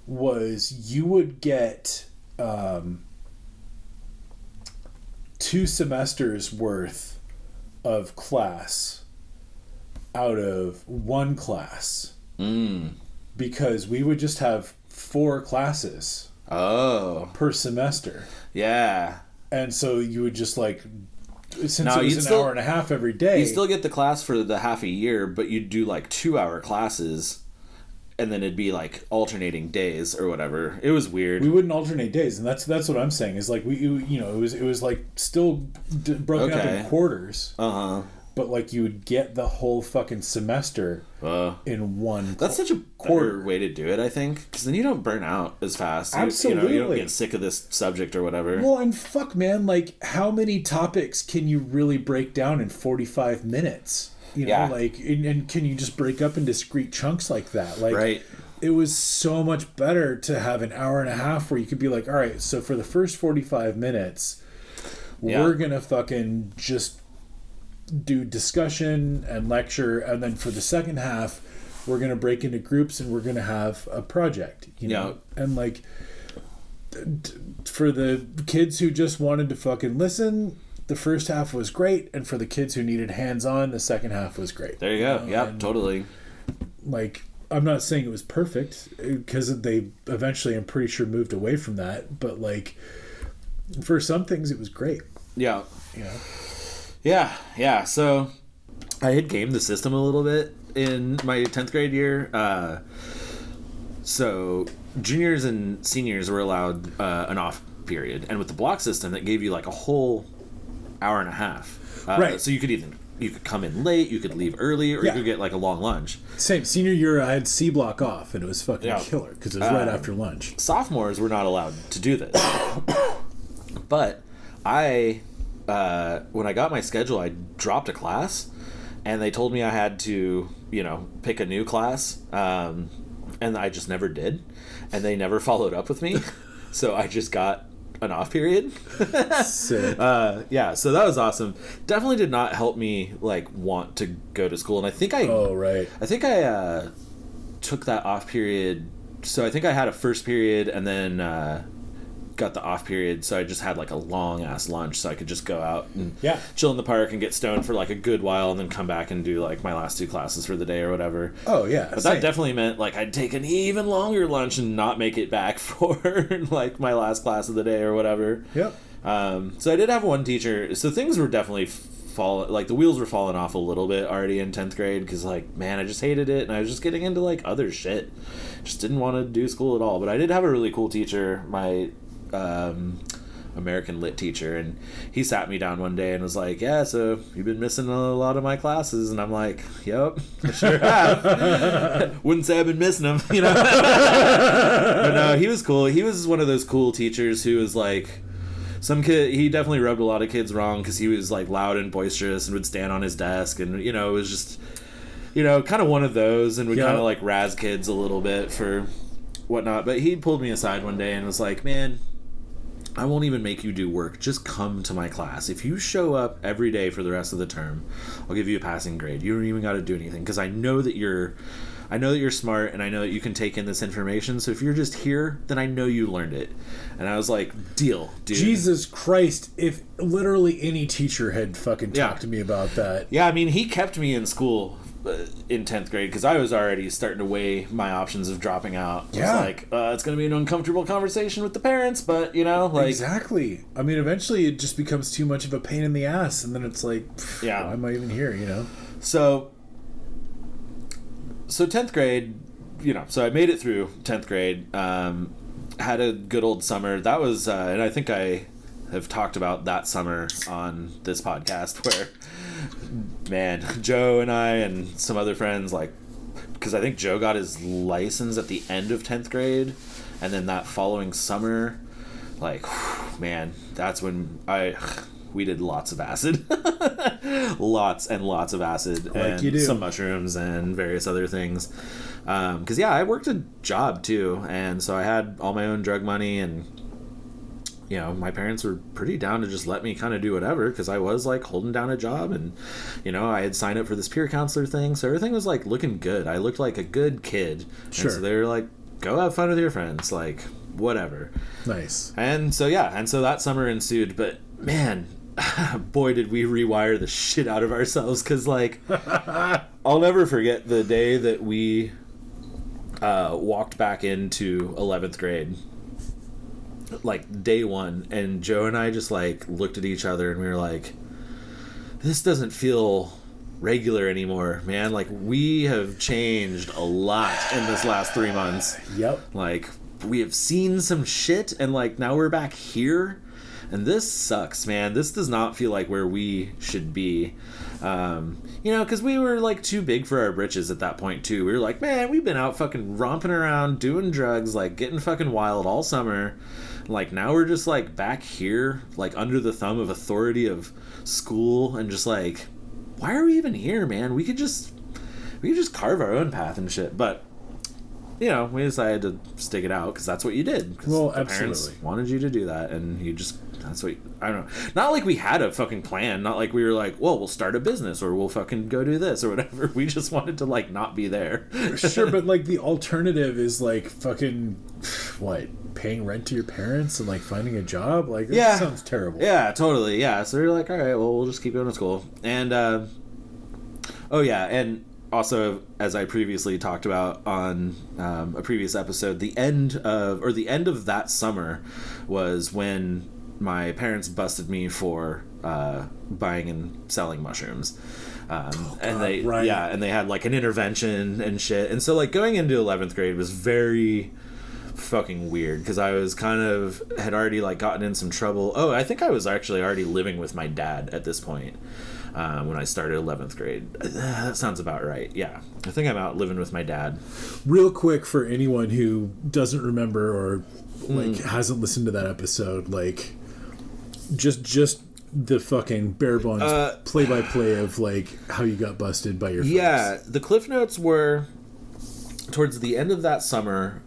was you would get 2 semesters worth of class out of 1 class because we would just have 4 classes per semester. Yeah. And so you would just like, since it was an hour and a half every day. You still get the class for the half a year, but you'd do like 2-hour classes and then it'd be like alternating days or whatever. It was weird. We wouldn't alternate days, and that's what I'm saying is like it was like still broken up in quarters. but like you would get the whole fucking semester in one. That's such a quarter way to do it, I think, because then you don't burn out as fast. Absolutely, you don't get sick of this subject or whatever. Well, and fuck, man, like how many topics can you really break down in 45 minutes? You know, like, and can you just break up in discrete chunks like that? Like, right. It was so much better to have an hour and a half where you could be like, all right, so for the first 45 minutes, we're gonna fucking just do discussion and lecture, and then for the second half we're going to break into groups and we're going to have a project, you know. And like for the kids who just wanted to fucking listen, the first half was great, and for the kids who needed hands-on, the second half was great. There you go. Yeah, totally. Like, I'm not saying it was perfect, because they eventually, I'm pretty sure, moved away from that, but like for some things it was great. Yeah. You know? Yeah. So I had gamed the system a little bit in my 10th grade year. So juniors and seniors were allowed an off period. And with the block system, that gave you like a whole hour and a half. Right. So you could come in late, you could leave early, or you could get like a long lunch. Same. Senior year, I had C block off, and it was fucking killer because it was right after lunch. Sophomores were not allowed to do this. But when I got my schedule, I dropped a class, and they told me I had to, pick a new class, and I just never did, and they never followed up with me, so I just got an off period. Sick. So that was awesome. Definitely did not help me like want to go to school, and I think I took that off period. So I think I had a first period, and then got the off period, so I just had like a long ass lunch, so I could just go out and chill in the park and get stoned for like a good while, and then come back and do like my last 2 classes for the day or whatever. Oh yeah, but that definitely meant like I'd take an even longer lunch and not make it back for like my last class of the day or whatever. Yep. So I did have one teacher, so things were definitely the wheels were falling off a little bit already in 10th grade, because like, man, I just hated it, and I was just getting into like other shit, just didn't want to do school at all. But I did have a really cool teacher, my American lit teacher, and he sat me down one day and was like, yeah, so you've been missing a lot of my classes, and I'm like, yep, I sure have. Wouldn't say I've been missing them, But no, he was cool. He was one of those cool teachers who was like, some kid, he definitely rubbed a lot of kids wrong, because he was like loud and boisterous and would stand on his desk, and it was just kind of one of those, and would kind of like razz kids a little bit for whatnot. But he pulled me aside one day and was like, man, I won't even make you do work. Just come to my class. If you show up every day for the rest of the term, I'll give you a passing grade. You don't even got to do anything, because I know that you're smart, and I know that you can take in this information. So if you're just here, then I know you learned it. And I was like, deal, dude. Jesus Christ, if literally any teacher had fucking talked to me about that. Yeah, I mean, he kept me in school in 10th grade, because I was already starting to weigh my options of dropping out. It's like, it's going to be an uncomfortable conversation with the parents, but, like... Exactly. I mean, eventually it just becomes too much of a pain in the ass, and then it's like, why am I even here, So 10th grade, so I made it through 10th grade, had a good old summer. That was, and I think I have talked about that summer on this podcast, where, man, Joe and I and some other friends, like, because I think Joe got his license at the end of 10th grade, and then that following summer, like, man, that's when we did lots of acid. Lots and lots of acid, like, and some mushrooms and various other things. Because I worked a job too, and so I had all my own drug money, and my parents were pretty down to just let me kind of do whatever, because I was like holding down a job, and I had signed up for this peer counselor thing, so everything was like looking good. I looked like a good kid. Sure. And so they were like, go have fun with your friends, like, whatever. Nice. And so that summer ensued, but man, boy, did we rewire the shit out of ourselves, because like, I'll never forget the day that we walked back into 11th grade, like day one, and Joe and I just like looked at each other, and we were like, this doesn't feel regular anymore, man. Like, we have changed a lot in this last 3 months. Yep. Like, we have seen some shit, and like now we're back here, And this sucks, man. This does not feel like where we should be. You know, because we were, like, too big for our britches at that point, too. We were like, man, we've been out fucking romping around, doing drugs, like, getting fucking wild all summer. Like, now we're just, like, back here, like, under the thumb of authority of school, and just, like, why are we even here, man? We could just carve our own path and shit. But, you know, we decided to stick it out, because that's what you did. Well, the absolutely. Parents wanted you to do that, and you just... That's what, I don't know. Not like we had a fucking plan. Not like we were like, well, we'll start a business or we'll fucking go do this or whatever. We just wanted to, like, not be there. Sure, but, like, the alternative is, like, fucking, what, paying rent to your parents and, like, finding a job? Like, that sounds terrible. Yeah, totally. Yeah. So they're like, all right, well, we'll just keep going to school. And, oh, yeah. And also, as I previously talked about on a previous episode, the end of that summer was when my parents busted me for buying and selling mushrooms. And they and they had like an intervention and shit. And so like going into 11th grade was very fucking weird because I was had already like gotten in some trouble. Oh, I think I was actually already living with my dad at this point when I started 11th grade. That sounds about right. Yeah. I think I'm out living with my dad. Real quick for anyone who doesn't remember or like hasn't listened to that episode, like just the fucking bare bones play-by-play of like how you got busted by your friends. Yeah, the Cliff Notes were towards the end of that summer.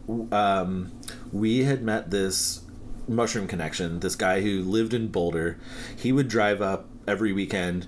We had met this mushroom connection, this guy who lived in Boulder. He would drive up every weekend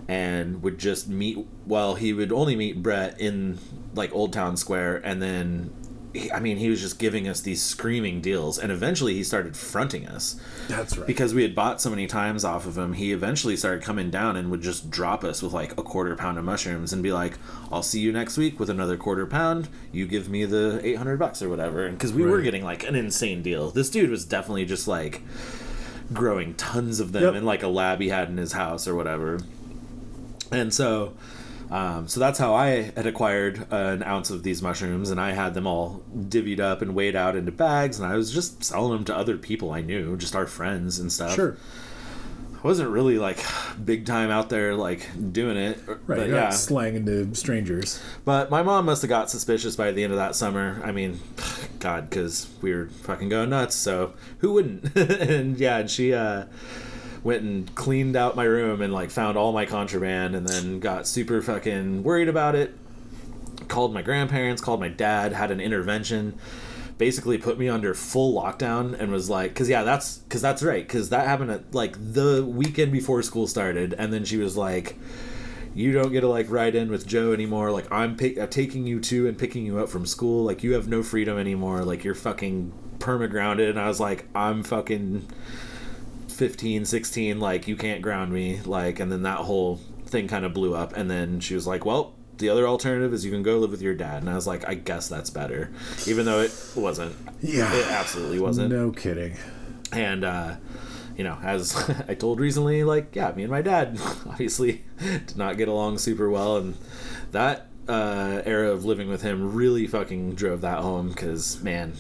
and would just meet, well, he would only meet Brett in like Old Town Square, and then he was just giving us these screaming deals, and eventually he started fronting us. That's right. Because we had bought so many times off of him, he eventually started coming down and would just drop us with like a quarter pound of mushrooms and be like, I'll see you next week with another quarter pound. You give me the $800 or whatever. And because we were getting like an insane deal. This dude was definitely just like growing tons of them in like a lab he had in his house or whatever. And so that's how I had acquired an ounce of these mushrooms, and I had them all divvied up and weighed out into bags, and I was just selling them to other people I knew, just our friends and stuff. Sure. I wasn't really like big time out there like doing it. Right, but, you're not slanging to strangers. But my mom must have got suspicious by the end of that summer. I mean, God, because we were fucking going nuts, so who wouldn't? and she went and cleaned out my room and like found all my contraband, and then got super fucking worried about it. Called my grandparents, called my dad, had an intervention, basically put me under full lockdown, and was like, because that's right, because that happened at like the weekend before school started, and then she was like, you don't get to like ride in with Joe anymore, like I'm taking you to and picking you up from school, like you have no freedom anymore, like you're fucking perma-grounded. And I was like, I'm fucking 15, 16, like you can't ground me, like. And then that whole thing kind of blew up, and then she was like, well, the other alternative is you can go live with your dad. And I was like, I guess that's better, even though it wasn't. Yeah, it absolutely wasn't. No kidding. And as I told recently, like, yeah, me and my dad obviously did not get along super well, and that era of living with him really fucking drove that home, because man,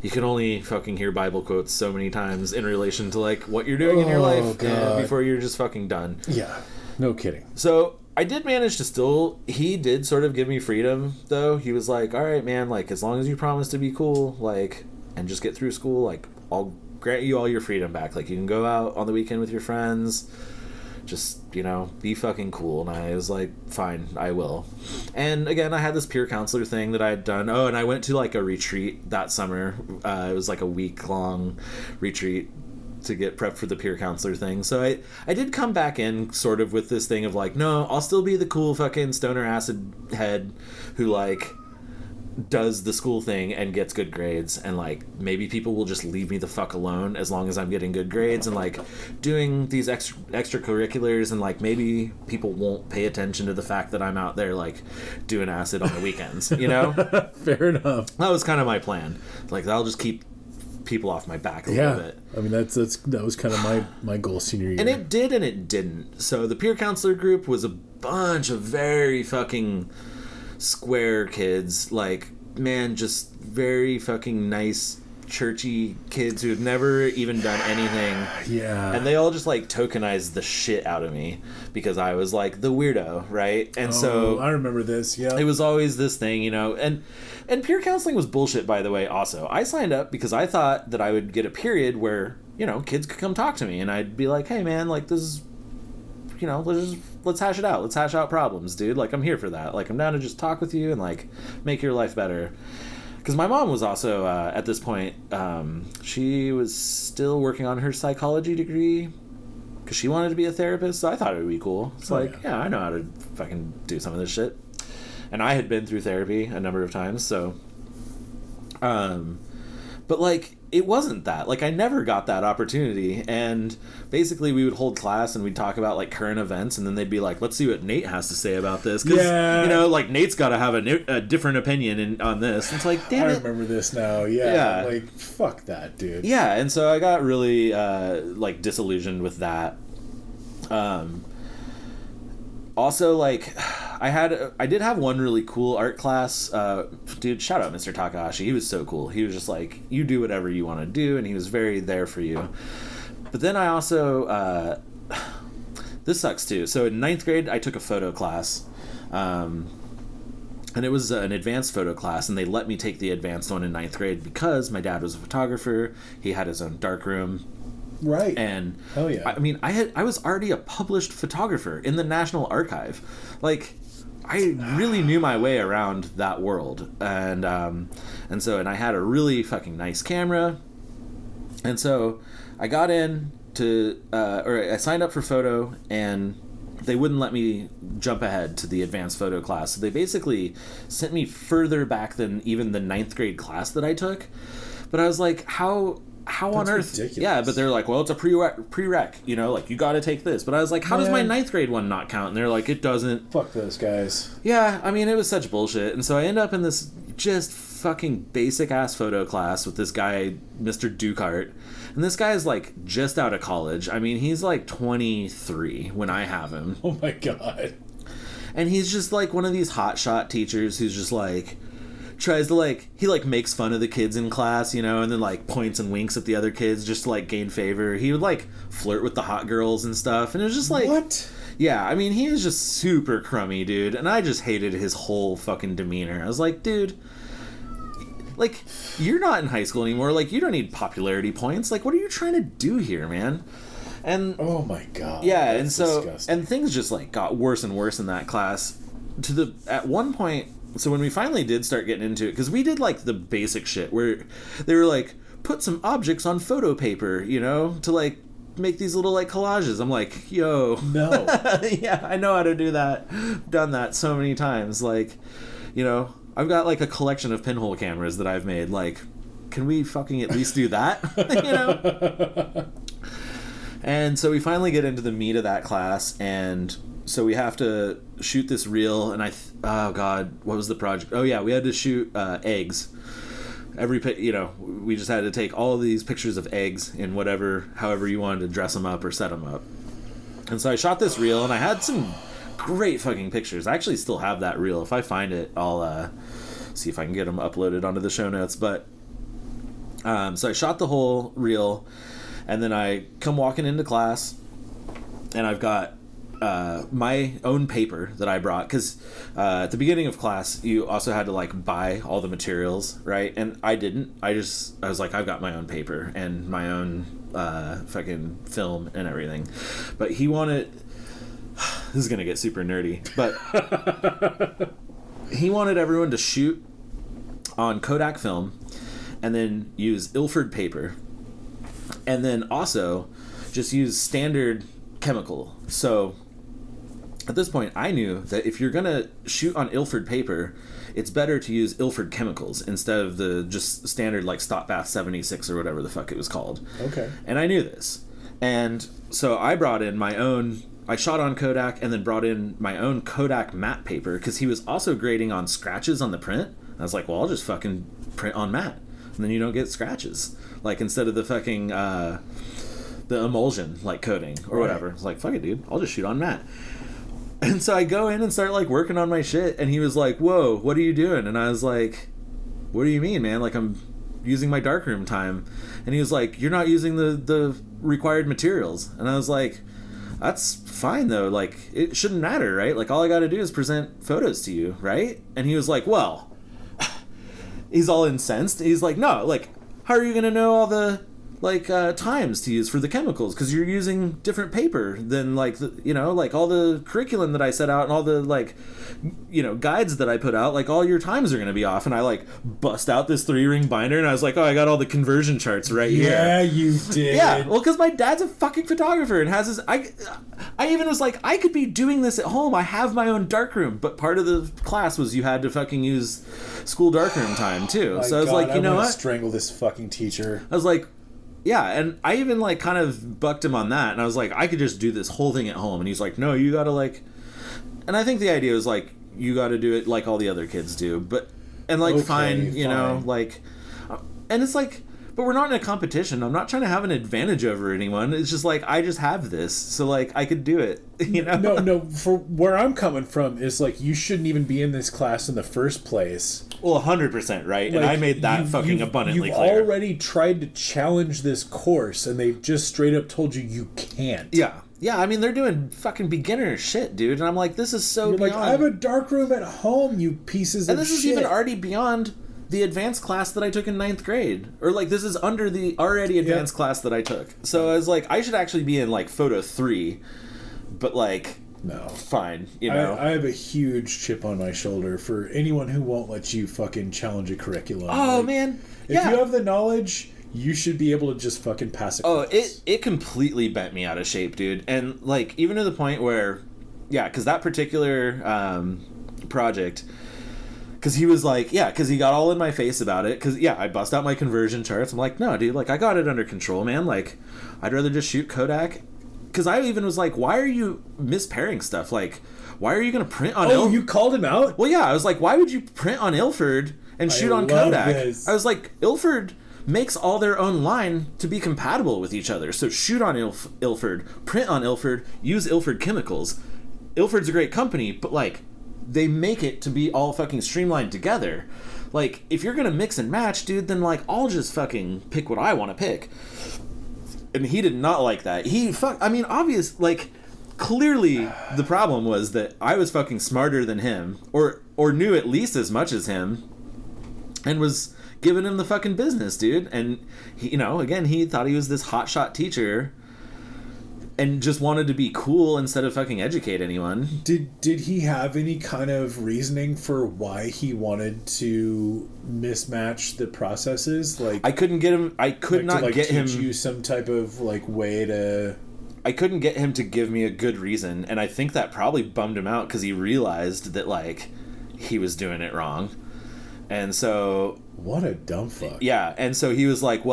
you can only fucking hear Bible quotes so many times in relation to like what you're doing in your life before you're just fucking done. Yeah, no kidding. So I did manage to he did sort of give me freedom, though. He was like, all right, man, like as long as you promise to be cool, like, and just get through school, like I'll grant you all your freedom back. Like you can go out on the weekend with your friends, just, be fucking cool. And I was like, fine, I will. And again, I had this peer counselor thing that I had done. Oh, and I went to like a retreat that summer. It was like a week-long retreat to get prepped for the peer counselor thing. So I did come back in sort of with this thing of like, no, I'll still be the cool fucking stoner acid head who like does the school thing and gets good grades, and like maybe people will just leave me the fuck alone as long as I'm getting good grades and like doing these extracurriculars, and like maybe people won't pay attention to the fact that I'm out there like doing acid on the weekends, Fair enough. That was kind of my plan. Like that'll just keep people off my back a little bit. I mean that was kind of my goal senior year. And it did and it didn't. So the peer counselor group was a bunch of very fucking square kids, like, man, just very fucking nice, churchy kids who had never even done anything. Yeah. And they all just like tokenized the shit out of me because I was like the weirdo, right? And so I remember this. Yeah. it was always this thing, you know. And peer counseling was bullshit, by the way. Also, I signed up because I thought that I would get a period where, you know, kids could come talk to me, and I'd be like, hey man, like this is, you know, let's hash it out. Let's hash out problems, dude. Like, I'm here for that. Like, I'm down to just talk with you and, like, make your life better. Because my mom was also, at this point, she was still working on her psychology degree because she wanted to be a therapist, so I thought it would be cool. It's yeah, I know how to fucking do some of this shit. And I had been through therapy a number of times, so... but, like, it wasn't that. Like, I never got that opportunity. And basically, we would hold class and we'd talk about, like, current events. And then they'd be like, let's see what Nate has to say about this. Because, you know, like, Nate's got to have a different opinion on this. And it's like, damn it. I remember this now. Yeah. Like, fuck that, dude. Yeah. And so I got really, like, disillusioned with that. Also, like, I did have one really cool art class. Dude, shout out Mr. Takahashi. He was so cool. He was just like, you do whatever you want to do, and he was very there for you. But then I also, this sucks too. So in 9th grade, I took a photo class. And it was an advanced photo class, and they let me take the advanced one in 9th grade because my dad was a photographer. He had his own darkroom. Right. And hell yeah. I mean, I was already a published photographer in the National Archive. Like, I really knew my way around that world. And I had a really fucking nice camera. And so I got in to or I signed up for photo, and they wouldn't let me jump ahead to the advanced photo class. So they basically sent me further back than even the 9th grade class that I took. But I was like, how on earth? Ridiculous. Yeah, but they're like, well, it's a prereq, you know, like, you got to take this. But I was like, how does my 9th grade one not count? And they're like, it doesn't. Fuck those guys. Yeah, I mean, it was such bullshit. And so I end up in this just fucking basic ass photo class with this guy, Mr. Dukart. And this guy is like just out of college. I mean, he's like 23 when I have him. Oh my God. And he's just like one of these hotshot teachers who's just like, tries to like, he like makes fun of the kids in class, you know, and then like points and winks at the other kids just to like gain favor. He would like flirt with the hot girls and stuff, and it was just like, what? Yeah, I mean, he was just super crummy, dude, and I just hated his whole fucking demeanor. I was like, dude, like, you're not in high school anymore. Like, you don't need popularity points. Like, what are you trying to do here, man? And oh my God. Yeah, and so disgusting. And things just like got worse and worse in that class. At one point. So when we finally did start getting into it, because we did like the basic shit where they were like, put some objects on photo paper, you know, to like make these little like collages. I'm like, yo. No. Yeah, I know how to do that. Done that so many times. Like, you know, I've got like a collection of pinhole cameras that I've made. Like, can we fucking at least do that? You know? And so we finally get into the meat of that class, and so we have to shoot this reel, and oh God, what was the project? Oh yeah, we had to shoot eggs. You know, we just had to take all of these pictures of eggs in however you wanted to dress them up or set them up. And so I shot this reel, and I had some great fucking pictures. I actually still have that reel. If I find it, I'll see if I can get them uploaded onto the show notes. But so I shot the whole reel, and then I come walking into class, and I've got my own paper that I brought, because at the beginning of class you also had to like buy all the materials, right? And I didn't. I was like, I've got my own paper and my own fucking film and everything. But he wanted, this is gonna get super nerdy, but he wanted everyone to shoot on Kodak film and then use Ilford paper, and then also just use standard chemical. So at this point, I knew that if you're gonna shoot on Ilford paper, it's better to use Ilford chemicals instead of the just standard like Stop Bath 76 or whatever the fuck it was called. Okay. And I knew this, and so I brought in my own. I shot on Kodak and then brought in my own Kodak matte paper, because he was also grading on scratches on the print. I was like, well, I'll just fucking print on matte, and then you don't get scratches. Like, instead of the fucking the emulsion like coating or whatever. It's like, fuck it, dude, I'll just shoot on matte. And so I go in and start like working on my shit, and he was like, whoa, what are you doing? And I was like, what do you mean, man? Like, I'm using my darkroom time. And he was like, you're not using the required materials. And I was like, that's fine though, like it shouldn't matter, right? Like all I gotta do is present photos to you, right? And he was like, well, he's all incensed. He's like, no, like how are you gonna know all the like times to use for the chemicals, because you're using different paper than like like all the curriculum that I set out and all the like guides that I put out, like all your times are going to be off. And I like bust out this 3-ring binder and I was like, oh, I got all the conversion charts right here. Yeah, you did. Yeah, well, because my dad's a fucking photographer and has his I even was like, I could be doing this at home. I have my own darkroom, but part of the class was you had to fucking use school darkroom time too. So I was like, you know what, strangle this fucking teacher. I was like, yeah, and I even like kind of bucked him on that, and I was like, I could just do this whole thing at home. And he's like, no, you gotta like, and I think the idea was like, you gotta do it like all the other kids do, but and like okay, fine, you know, like, and it's like, but we're not in a competition. I'm not trying to have an advantage over anyone. It's just like I just have this, so like I could do it, you know. No. For where I'm coming from is like you shouldn't even be in this class in the first place. Well, 100%, right? Like, and I made that fucking abundantly you've clear. You've already tried to challenge this course, and they've just straight up told you can't. Yeah. Yeah, I mean, they're doing fucking beginner shit, dude. And I'm like, this is so You're beyond. like, I have a darkroom at home, you pieces of shit. And this is even already beyond the advanced class that I took in 9th grade. Or, like, this is under the already advanced class that I took. So I was like, I should actually be in, like, photo 3. But, like... No. Fine, you know. I have a huge chip on my shoulder for anyone who won't let you fucking challenge a curriculum. Oh, like, man. If you have the knowledge, you should be able to just fucking pass it. Oh, it completely bent me out of shape, dude. And, like, even to the point where... Yeah, because that particular project... Because he was like... Yeah, because he got all in my face about it. Because, yeah, I bust out my conversion charts. I'm like, no, dude, like, I got it under control, man. Like, I'd rather just shoot Kodak... Because I even was like, why are you mispairing stuff? Like, why are you going to print on... Oh, you called him out? Well, yeah, I was like, why would you print on Ilford and shoot on Kodak? This. I was like, Ilford makes all their own line to be compatible with each other. So shoot on Ilford, print on Ilford, use Ilford chemicals. Ilford's a great company, but, like, they make it to be all fucking streamlined together. Like, if you're going to mix and match, dude, then, like, I'll just fucking pick what I want to pick. And he did not like that. Clearly the problem was that I was fucking smarter than him, or knew at least as much as him, and was giving him the fucking business, dude. And he, again, he thought he was this hotshot teacher and just wanted to be cool instead of fucking educate anyone. Did he have any kind of reasoning for why he wanted to mismatch the processes? Like, I couldn't get him. I could not get him. Teach you some type of like way to. I couldn't get him to give me a good reason, and I think that probably bummed him out because he realized that like he was doing it wrong, and so what a dumb fuck. Yeah, and so he was like,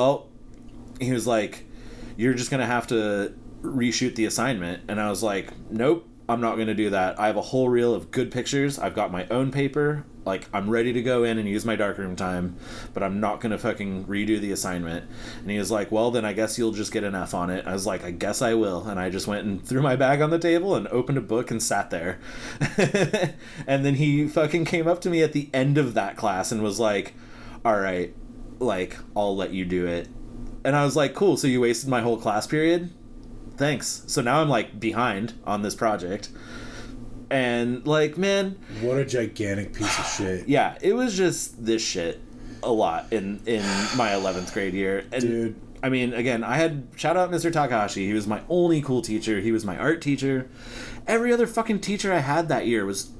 you're just gonna have to reshoot the assignment. And I was like, nope, I'm not gonna do that. I have a whole reel of good pictures. I've got my own paper. Like, I'm ready to go in and use my darkroom time, but I'm not gonna fucking redo the assignment. And he was like, well, then I guess you'll just get an F on it. I was like, I guess I will. And I just went and threw my bag on the table and opened a book and sat there. And then he fucking came up to me at the end of that class and was like, all right, like, I'll let you do it. And I was like, cool, so you wasted my whole class period? Thanks. So now I'm like behind on this project. And like, man, what a gigantic piece of shit. Yeah, it was just this shit a lot in my 11th grade year. And dude, I mean, again, I had shout out Mr. Takahashi. He was my only cool teacher. He was my art teacher. Every other fucking teacher I had that year was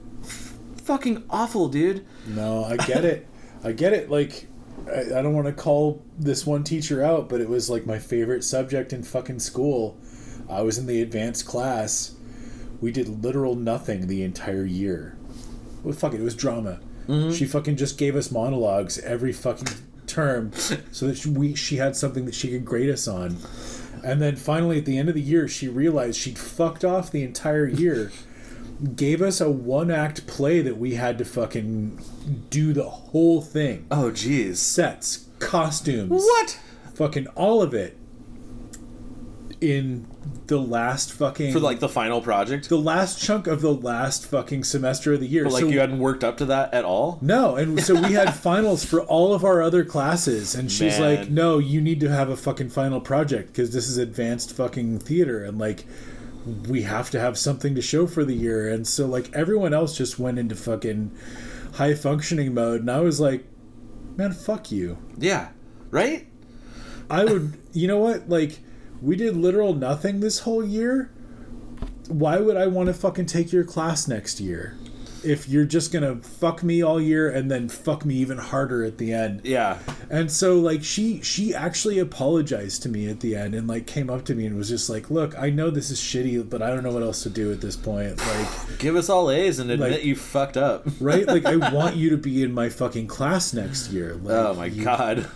fucking awful, dude. No, I get it. I get it. Like, I don't want to call this one teacher out, but it was like my favorite subject in fucking school. I was in the advanced class. We did literal nothing the entire year. Well, fuck it, it was drama. Mm-hmm. She fucking just gave us monologues every fucking term so that she had something that she could grade us on. And then finally at the end of the year, she realized she'd fucked off the entire year, gave us a 1-act play that we had to fucking do the whole thing. Oh, jeez. Sets, costumes. What? Fucking all of it in the last fucking... For, like, the final project? The last chunk of the last fucking semester of the year. But, like, you hadn't worked up to that at all? No, and so we had finals for all of our other classes, and she's Man. like, no, you need to have a fucking final project, because this is advanced fucking theater, and, like, we have to have something to show for the year. And so, like, everyone else just went into fucking high functioning mode, and I was like, man, fuck you. Yeah. Right? I would... You know what? Like... We did literal nothing this whole year. Why would I want to fucking take your class next year? If you're just going to fuck me all year and then fuck me even harder at the end. Yeah. And so, like, she actually apologized to me at the end and, like, came up to me and was just like, look, I know this is shitty, but I don't know what else to do at this point. Like, give us all A's and admit like, you fucked up. Right? Like, I want you to be in my fucking class next year. Like, oh, my God.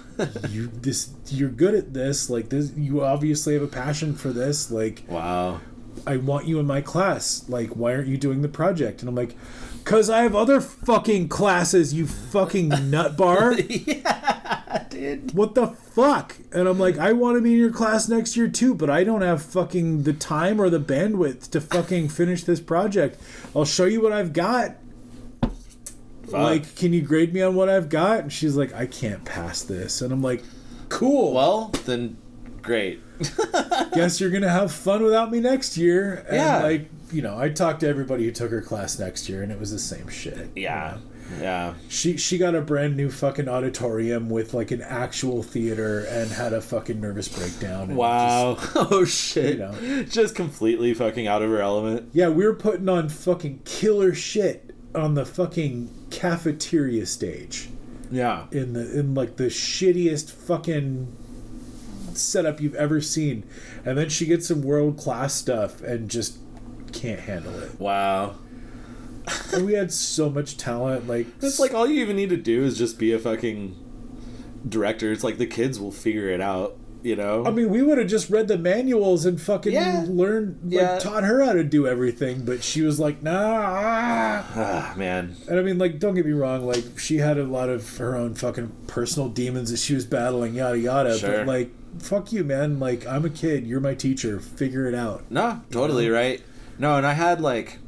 You're good at this. Like, this, you obviously have a passion for this. Like, wow. I want you in my class. Like, why aren't you doing the project? And I'm like, because I have other fucking classes, you fucking nut bar. Yeah, dude. What the fuck? And I'm like, I want to be in your class next year too, but I don't have fucking the time or the bandwidth to fucking finish this project. I'll show you what I've got. Fuck. Like, can you grade me on what I've got? And she's like, I can't pass this. And I'm like, cool. Well, then great. Guess you're gonna have fun without me next year. And yeah. like, you know, I talked to everybody who took her class next year, and it was the same shit. Yeah. You know? Yeah. She got a brand new fucking auditorium with like an actual theater and had a fucking nervous breakdown. And wow. Just, oh shit. You know. Just completely fucking out of her element. Yeah, we were putting on fucking killer shit on the fucking cafeteria stage. Yeah. In like the shittiest fucking setup you've ever seen, and then she gets some world class stuff and just can't handle it. Wow. And we had so much talent. Like, it's like all you even need to do is just be a fucking director. It's like the kids will figure it out, you know? I mean, we would have just read the manuals and fucking learned, like, taught her how to do everything, but she was like, nah. Ah, man. And I mean, like, don't get me wrong, like, she had a lot of her own fucking personal demons that she was battling, yada yada, sure. But like, fuck you, man. Like, I'm a kid, you're my teacher, figure it out. No, totally, right? No, and I had like,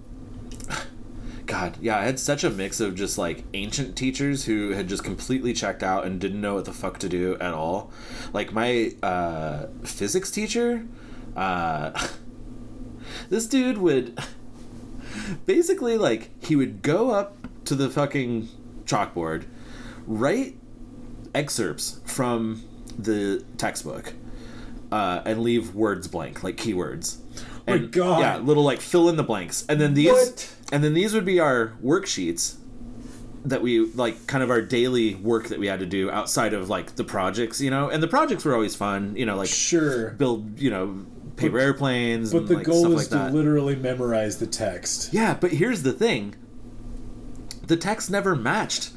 God, yeah, I had such a mix of just like ancient teachers who had just completely checked out and didn't know what the fuck to do at all. Like my physics teacher, this dude would basically, like, he would go up to the fucking chalkboard, write excerpts from the textbook, and leave words blank, like keywords. And, my God. Yeah, little like fill in the blanks. And then these would be our worksheets that we, like, kind of our daily work that we had to do outside of like the projects, you know. And the projects were always fun, you know, like sure, build, you know, paper airplanes. But and, the like, goal stuff is like to that. literally memorize the text. Yeah, but here's the thing. The text never matched.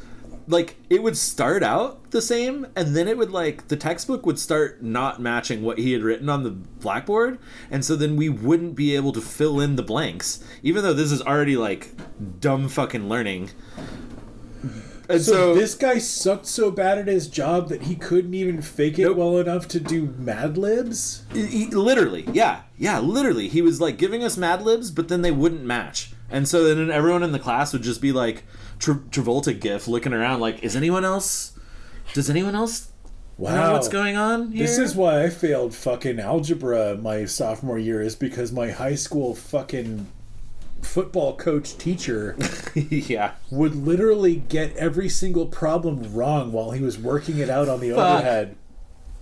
Like, it would start out the same, and then it would, like, the textbook would start not matching what he had written on the blackboard, and so then we wouldn't be able to fill in the blanks, even though this is already, like, dumb fucking learning. And so this guy sucked so bad at his job that he couldn't even fake it well enough to do Mad Libs? Literally, yeah. Yeah, literally. He was, like, giving us Mad Libs, but then they wouldn't match. And so then everyone in the class would just be, like, Travolta gif looking around like, does anyone else know what's going on here? This is why I failed fucking algebra my sophomore year, is because my high school fucking football coach teacher yeah, would literally get every single problem wrong while he was working it out on the overhead.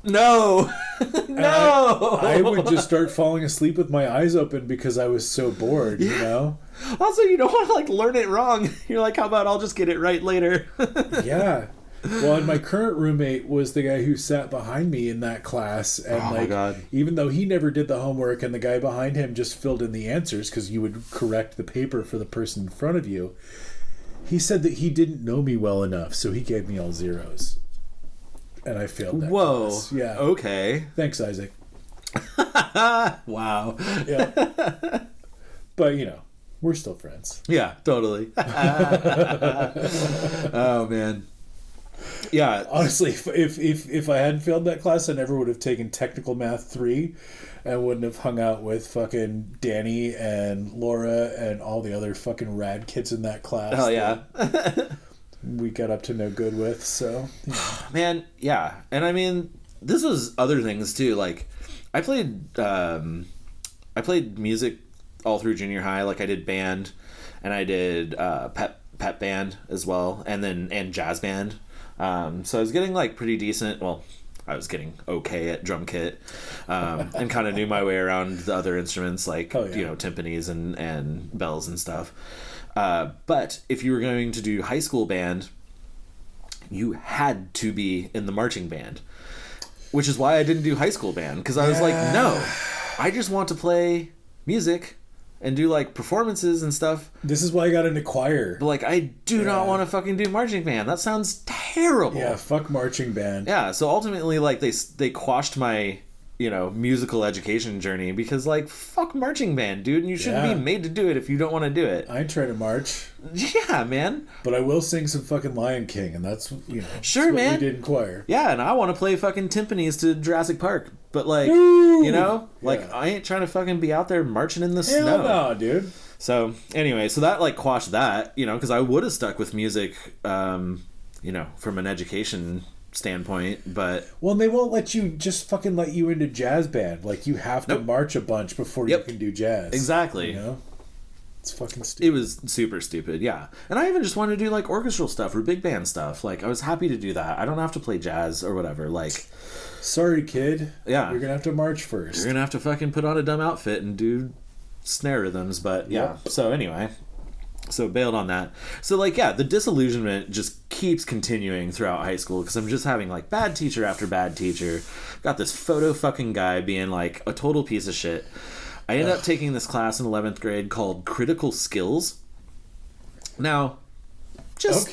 No. No. I would just start falling asleep with my eyes open because I was so bored, you know? Also, you don't want to, like, learn it wrong. You're like, how about I'll just get it right later? Yeah. Well, and my current roommate was the guy who sat behind me in that class. And, oh, my God. Even though he never did the homework and the guy behind him just filled in the answers because you would correct the paper for the person in front of you, he said that he didn't know me well enough, so he gave me all zeros. And I failed that class. Yeah. Okay. Thanks, Isaac. Wow. Yeah. But, you know, we're still friends. Yeah, totally. Oh, man. Yeah. Honestly, if I hadn't failed that class, I never would have taken Technical Math 3 and wouldn't have hung out with fucking Danny and Laura and all the other fucking rad kids in that class. Hell yeah. We got up to no good with, so... You know. Man, yeah. And I mean, this was other things too. Like, I played music all through junior high. Like, I did band, and I did pep band as well, and jazz band. So I was getting like pretty decent. Well, I was getting okay at drum kit, and kind of knew my way around the other instruments like timpanis and bells and stuff. But if you were going to do high school band, you had to be in the marching band, which is why I didn't do high school band, because I was like, no, I just want to play music and do like performances and stuff. This is why I got into choir. But like, I do not want to fucking do marching band. That sounds terrible. Yeah, fuck marching band. Yeah, so ultimately, like, they quashed my, musical education journey, because like, fuck marching band, dude, and you shouldn't be made to do it if you don't want to do it. I ain't trying to march. Yeah, man. But I will sing some fucking Lion King, and that's, sure, that's man. what we did in choir. Yeah, and I want to play fucking timpanis to Jurassic Park, but like, I ain't trying to fucking be out there marching in the snow. No, dude. So anyway, that like quashed that, because I would have stuck with music, from an education standpoint, but and they won't let you let you into jazz band. Like, you have to march a bunch before you can do jazz. Exactly. It's fucking stupid. It was super stupid, yeah. And I even just wanted to do like orchestral stuff or big band stuff. Like, I was happy to do that. I don't have to play jazz or whatever. Like, sorry, kid. Yeah, you're gonna have to march first. You're gonna have to fucking put on a dumb outfit and do snare rhythms. But yeah. So anyway. So bailed on that. So like, yeah, the disillusionment just keeps continuing throughout high school, because I'm just having like bad teacher after bad teacher. Got this photo fucking guy being like a total piece of shit. I ended up taking this class in 11th grade called Critical Skills. Now, just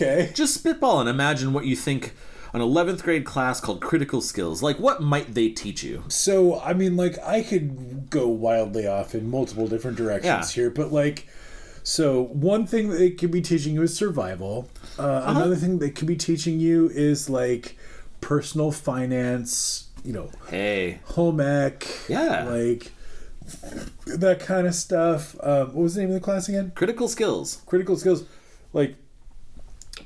spitball and imagine what you think an 11th grade class called Critical Skills. Like, what might they teach you? So, I mean, like, I could go wildly off in multiple different directions here, but like... So, one thing that they could be teaching you is survival. Another thing they could be teaching you is, like, personal finance, home ec. Yeah. Like, that kind of stuff. What was the name of the class again? Critical Skills. Critical Skills. Like,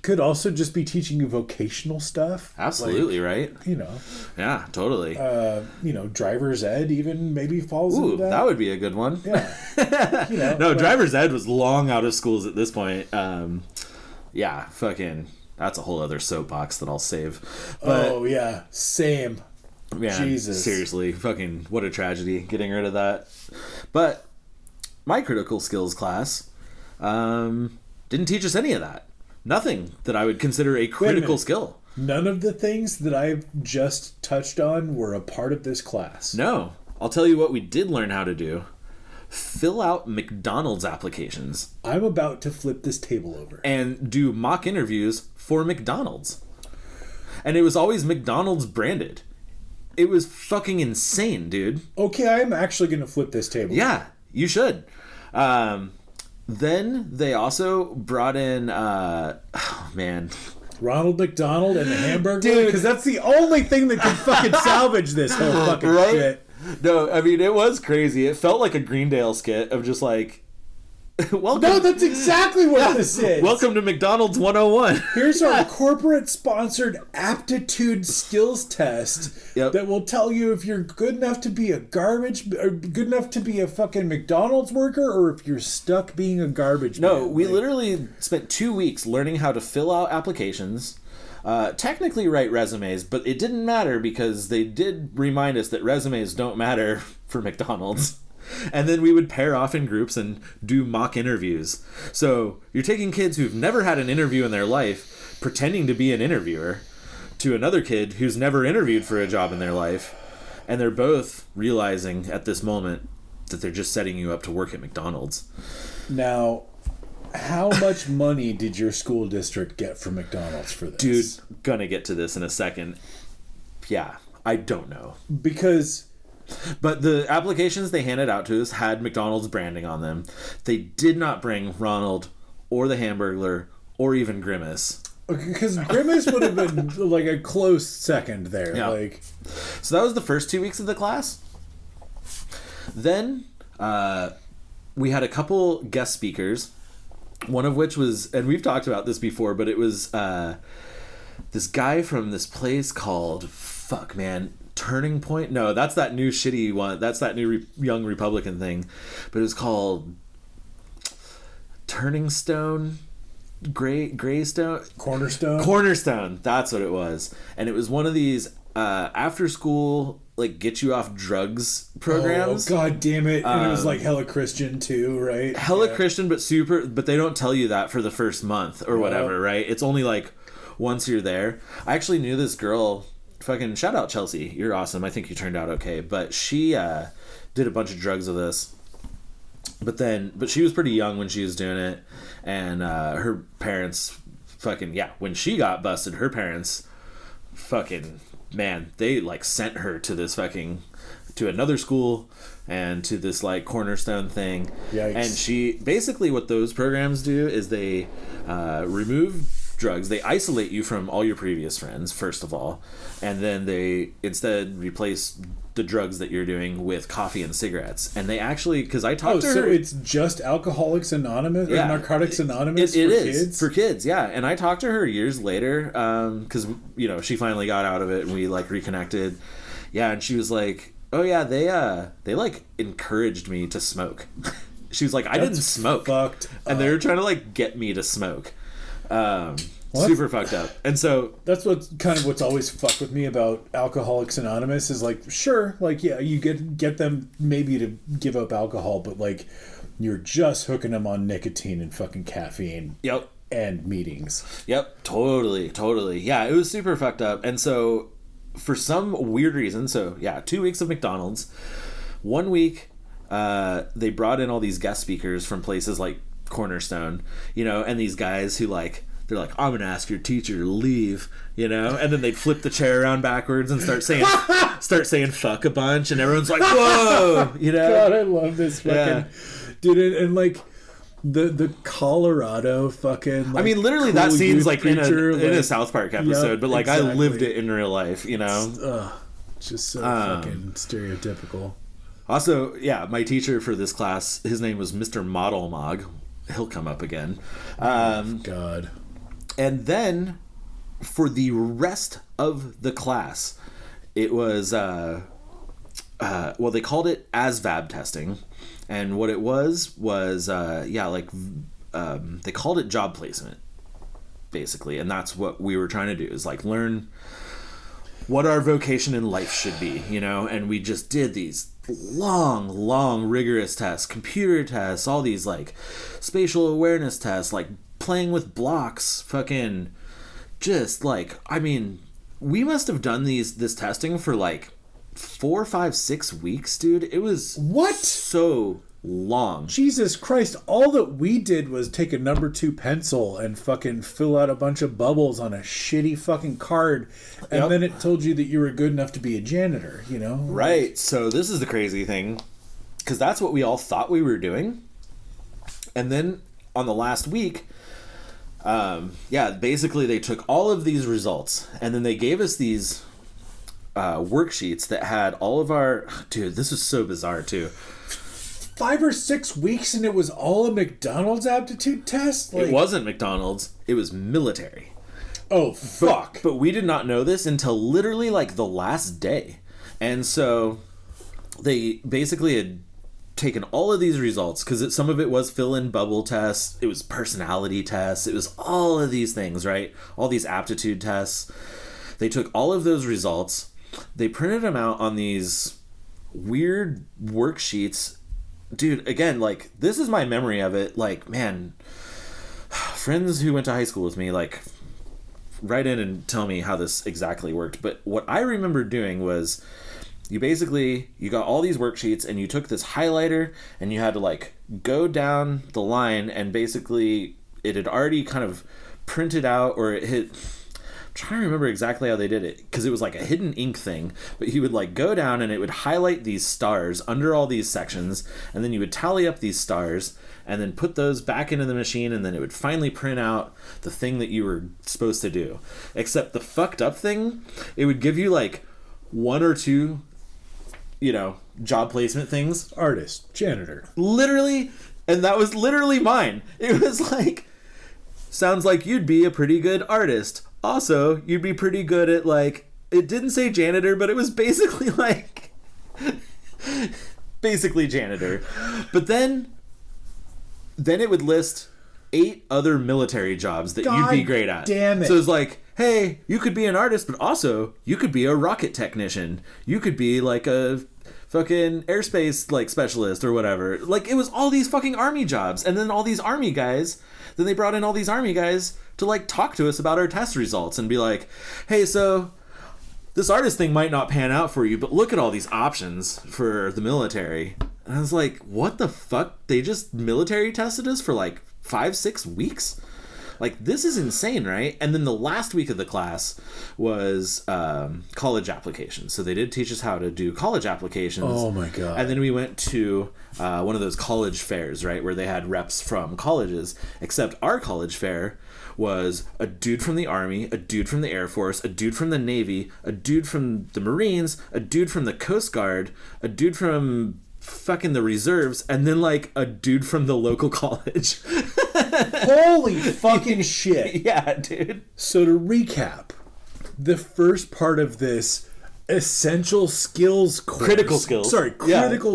could also just be teaching you vocational stuff. Absolutely, right? Yeah, totally. Driver's ed even maybe falls into that. That would be a good one. Yeah. No, driver's ed was long out of schools at this point. Yeah, fucking, that's a whole other soapbox that I'll save. But, same. Man, Jesus. Seriously, fucking, what a tragedy getting rid of that. But my critical skills class didn't teach us any of that. Nothing that I would consider a critical skill. None of the things that I've just touched on were a part of this class. No. I'll tell you what we did learn how to do. Fill out McDonald's applications. I'm about to flip this table over. And do mock interviews for McDonald's. And it was always McDonald's branded. It was fucking insane, dude. Okay, I'm actually going to flip this table. Yeah, you should. Then they also brought in, Ronald McDonald and the Hamburger, dude, because that's the only thing that can fucking salvage this whole fucking shit. No, I mean, it was crazy. It felt like a Greendale skit of just like, welcome. No, that's exactly what this is. Welcome to McDonald's 101. Here's our corporate-sponsored aptitude skills test that will tell you if you're good enough to be a good enough to be a fucking McDonald's worker, or if you're stuck being a garbage man. No, we literally spent 2 weeks learning how to fill out applications, technically write resumes, but it didn't matter because they did remind us that resumes don't matter for McDonald's. And then we would pair off in groups and do mock interviews. So you're taking kids who've never had an interview in their life, pretending to be an interviewer, to another kid who's never interviewed for a job in their life. And they're both realizing at this moment that they're just setting you up to work at McDonald's. Now, how much money did your school district get from McDonald's for this? Dude, gonna get to this in a second. Yeah, I don't know. But the applications they handed out to us had McDonald's branding on them. They did not bring Ronald or the Hamburglar or even Grimace. Because Grimace would have been like a close second there. Yeah. Like, so that was the first 2 weeks of the class. Then we had a couple guest speakers, one of which was, and we've talked about this before, but it was this guy from this place called, Turning Point? No, that's that new shitty one. That's that new Young Republican thing. But it was called Turning Stone? Greystone? Cornerstone. That's what it was. And it was one of these after school, like, get you off drugs programs. Oh, God damn it. And it was like hella Christian too, right? Hella Christian, but they don't tell you that for the first month or whatever, right? It's only like once you're there. I actually knew this girl, fucking shout out Chelsea. You're awesome. I think you turned out okay. But she did a bunch of drugs with us. But she was pretty young when she was doing it. And her parents when she got busted, her parents they like sent her to this to another school and to this like Cornerstone thing. Yikes. And she basically, what those programs do is they remove drugs. They isolate you from all your previous friends, first of all, and then they instead replace the drugs that you're doing with coffee and cigarettes. And they actually, because I talked to her. So it's just Alcoholics Anonymous or Narcotics Anonymous it for is kids? For kids, yeah. And I talked to her years later because she finally got out of it and we like reconnected. Yeah, and she was like, oh yeah, they like encouraged me to smoke. She was like, I didn't smoke, fucked and they were trying to like get me to smoke. Super fucked up. And so that's what's always fucked with me about Alcoholics Anonymous is like, sure, like, yeah, you get them maybe to give up alcohol, but like you're just hooking them on nicotine and fucking caffeine. Yep. And meetings. Yep. Totally. Yeah, it was super fucked up. And so for some weird reason, 2 weeks of McDonald's. 1 week, they brought in all these guest speakers from places like Cornerstone, and these guys who like, they're like, I'm gonna ask your teacher to leave, and then they'd flip the chair around backwards and start saying fuck a bunch, and everyone's like, whoa, God, I love this fucking dude, and like the Colorado fucking. Like, I mean, literally, that scene's like in a South Park episode, but like exactly. I lived it in real life, just so fucking stereotypical. Also, my teacher for this class, his name was Mr. Model Mog. He'll come up again. God. And then for the rest of the class, it was they called it ASVAB testing, and what it was they called it job placement, basically, and that's what we were trying to do, is like learn what our vocation in life should be, and we just did these long rigorous tests, computer tests, all these like spatial awareness tests, like playing with blocks, fucking just like, I mean, we must have done this testing for like 4, 5, 6 weeks, dude. It was so long. Jesus Christ, all that we did was take a number 2 pencil and fucking fill out a bunch of bubbles on a shitty fucking card, and then it told you that you were good enough to be a janitor, Right. So this is the crazy thing, because that's what we all thought we were doing. And then on the last week, basically they took all of these results, and then they gave us these worksheets that had all of our... Dude, this is so bizarre, too. 5 or 6 weeks, and it was all a McDonald's aptitude test? It wasn't McDonald's. It was military. Oh, fuck. But we did not know this until literally, like, the last day. And so they basically had taken all of these results, because some of it was fill-in bubble tests, it was personality tests, it was all of these things, right? All these aptitude tests. They took all of those results, they printed them out on these weird worksheets. Dude, again, like, this is my memory of it. Like, man, friends who went to high school with me, like, write in and tell me how this exactly worked. But what I remember doing was, you got all these worksheets, and you took this highlighter, and you had to, like, go down the line, and basically it had already kind of printed out, or I'm trying to remember exactly how they did it, because it was like a hidden ink thing, but he would like go down and it would highlight these stars under all these sections, and then you would tally up these stars and then put those back into the machine, and then it would finally print out the thing that you were supposed to do. Except the fucked up thing, it would give you like one or two, you know, job placement things. Artist, janitor. Literally, and that was literally mine. It was like, sounds like you'd be a pretty good artist. Also, you'd be pretty good at, like, it didn't say janitor, but it was basically like, basically janitor. But then it would list 8 other military jobs that you'd be great at. Damn it. So it's like, hey, you could be an artist, but also you could be a rocket technician. You could be like a fucking airspace like specialist or whatever. Like, it was all these fucking army jobs, and then all these army guys. Then they brought in all these army guys to like talk to us about our test results and be like, hey, so this artist thing might not pan out for you, but look at all these options for the military. And I was like, what the fuck? They just military tested us for like 5-6 weeks? Like, this is insane, right? And then the last week of the class was college applications. So they did teach us how to do college applications. Oh my God. And then we went to one of those college fairs, right? Where they had reps from colleges. Except our college fair was a dude from the Army, a dude from the Air Force, a dude from the Navy, a dude from the Marines, a dude from the Coast Guard, a dude from fucking the reserves, and then like a dude from the local college. Holy fucking shit. Yeah, dude. So to recap, the first part of this essential skills course, critical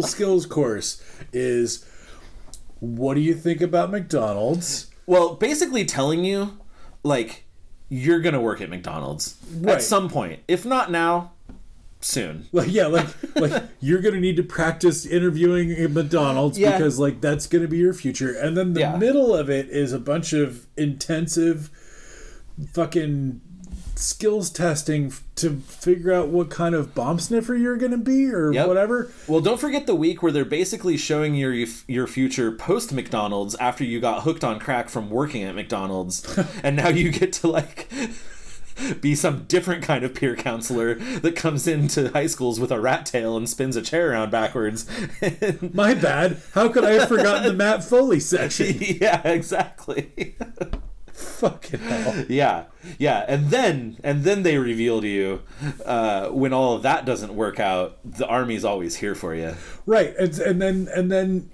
skills course is, what do you think about McDonald's? Well, basically telling you, like, you're gonna work at McDonald's at some point. If not now, soon. Like you're gonna need to practice interviewing at McDonald's because like that's gonna be your future. And then the middle of it is a bunch of intensive fucking skills testing to figure out what kind of bomb sniffer you're gonna be or whatever. Well, don't forget the week where they're basically showing your future post McDonald's after you got hooked on crack from working at McDonald's, and now you get to like be some different kind of peer counselor that comes into high schools with a rat tail and spins a chair around backwards. My bad. How could I have forgotten the Matt Foley section? Yeah, exactly. Fucking hell. Yeah. And then they reveal to you, when all of that doesn't work out, the Army's always here for you. Right. And then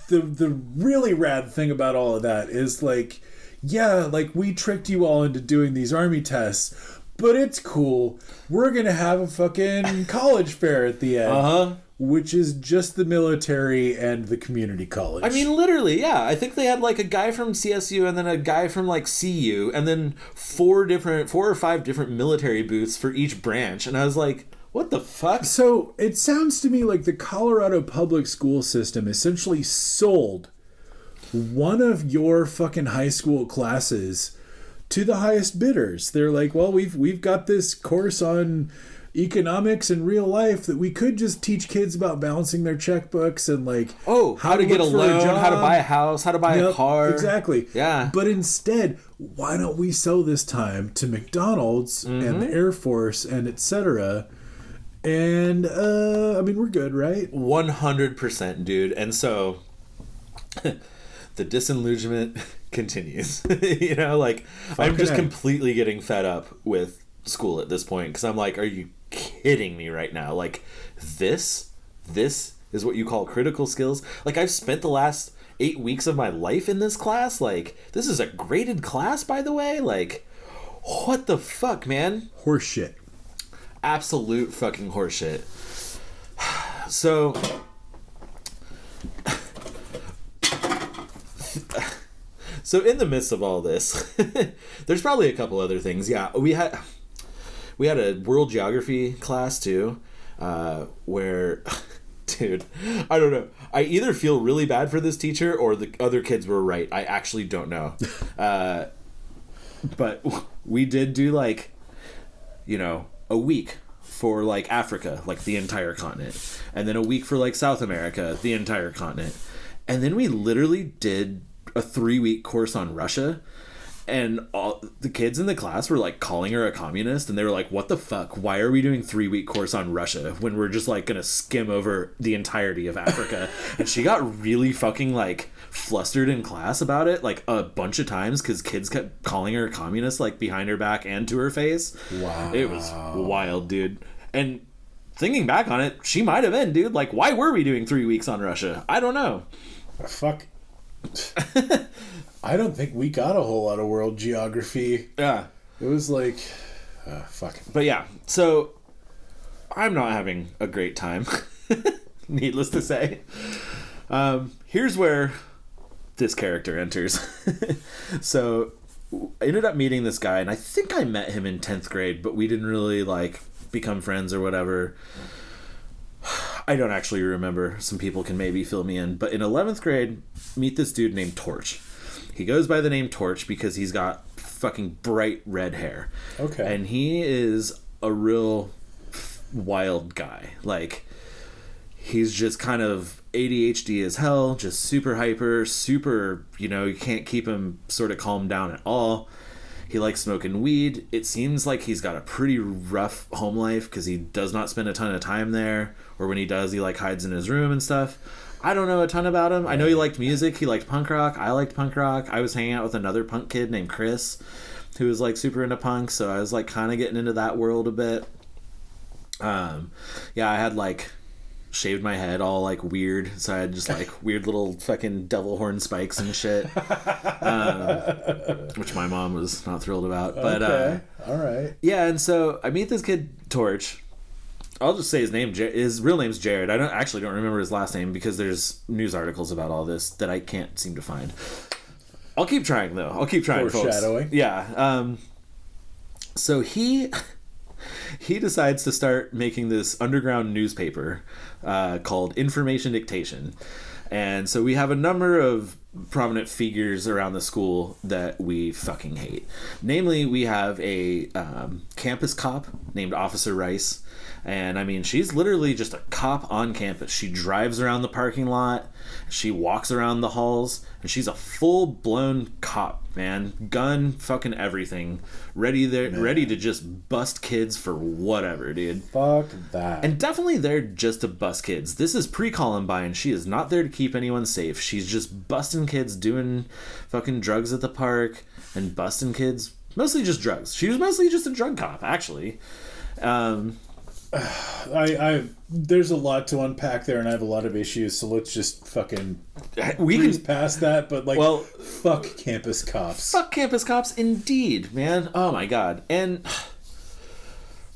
the really rad thing about all of that is like, yeah, like we tricked you all into doing these Army tests, but it's cool. We're going to have a fucking college fair at the end, which is just the military and the community college. I mean, literally, yeah. I think they had like a guy from CSU and then a guy from like CU and then 4 or 5 different military booths for each branch. And I was like, what the fuck? So it sounds to me like the Colorado public school system essentially sold one of your fucking high school classes to the highest bidders. They're like, well, we've got this course on economics and real life that we could just teach kids about balancing their checkbooks and like how to get a loan, how to buy a house, how to buy a car. Exactly. Yeah. But instead, why don't we sell this time to McDonald's and the Air Force and etc. And I mean, we're good, right? 100%, dude. And so the disillusionment continues. You know, like I'm just completely getting fed up with school at this point because I'm like, are you kidding me right now? Like this is what you call critical skills? Like I've spent the last 8 weeks of my life in this class. Like this is a graded class, by the way. Like what the fuck, man? Horseshit. Absolute fucking horseshit. So in the midst of all this, there's probably a couple other things. Yeah, we had a world geography class too, where, dude, I don't know. I either feel really bad for this teacher or the other kids were right. I actually don't know. But we did do like, you know, a week for like Africa, like the entire continent, and then a week for like South America, the entire continent, and then we literally did a 3-week course on Russia, And all the kids in the class were like calling her a communist, and they were like, what the fuck? Why are we doing 3-week course on Russia when we're just like gonna skim over the entirety of Africa? And she got really fucking like flustered in class about it like a bunch of times because kids kept calling her a communist like behind her back and to her face. Wow. It was wild, dude. And thinking back on it, she might have been, dude. Like, why were we doing 3 weeks on Russia? I don't know. Fuck. I don't think we got a whole lot of world geography. Yeah. It was like, fuck. But yeah, so I'm not having a great time, needless to say. Here's where this character enters. So I ended up meeting this guy, and I think I met him in 10th grade, but we didn't really like become friends or whatever. I don't actually remember. Some people can maybe fill me in. But in 11th grade, meet this dude named Torch. He goes by the name Torch because he's got fucking bright red hair. Okay. And he is a real wild guy. Like, he's just kind of ADHD as hell, just super hyper, super, you can't keep him sort of calmed down at all. He likes smoking weed. It seems like he's got a pretty rough home life because he does not spend a ton of time there. Or when he does, he like hides in his room and stuff. I don't know a ton about him. I know he liked music. He liked punk rock. I liked punk rock. I was hanging out with another punk kid named Chris who was like super into punk. So I was like kind of getting into that world a bit. Yeah, I had like shaved my head all like weird, so I had just like weird little fucking devil horn spikes and shit, which my mom was not thrilled about. But okay. All right. Yeah, and so I meet this kid Torch. I'll just say his name. His real name's Jared. I don't remember his last name because there's news articles about all this that I can't seem to find. I'll keep trying though. I'll keep trying, foreshadowing. Folks. Yeah. So he decides to start making this underground newspaper called Information Dictation. And so we have a number of prominent figures around the school that we fucking hate. Namely, we have a campus cop named Officer Rice. And I mean, she's literally just a cop on campus. She drives around the parking lot. She walks around the halls. And she's a full-blown cop, man. Gun, fucking everything. Ready to just bust kids for whatever, dude. Fuck that. And definitely there just to bust kids. This is pre-Columbine. She is not there to keep anyone safe. She's just busting kids, doing fucking drugs at the park, and busting kids. Mostly just drugs. She was mostly just a drug cop, actually. There's a lot to unpack there, and I have a lot of issues, so let's just fucking breeze past that. But like, well, fuck campus cops. Fuck campus cops, indeed, man. Oh my god. And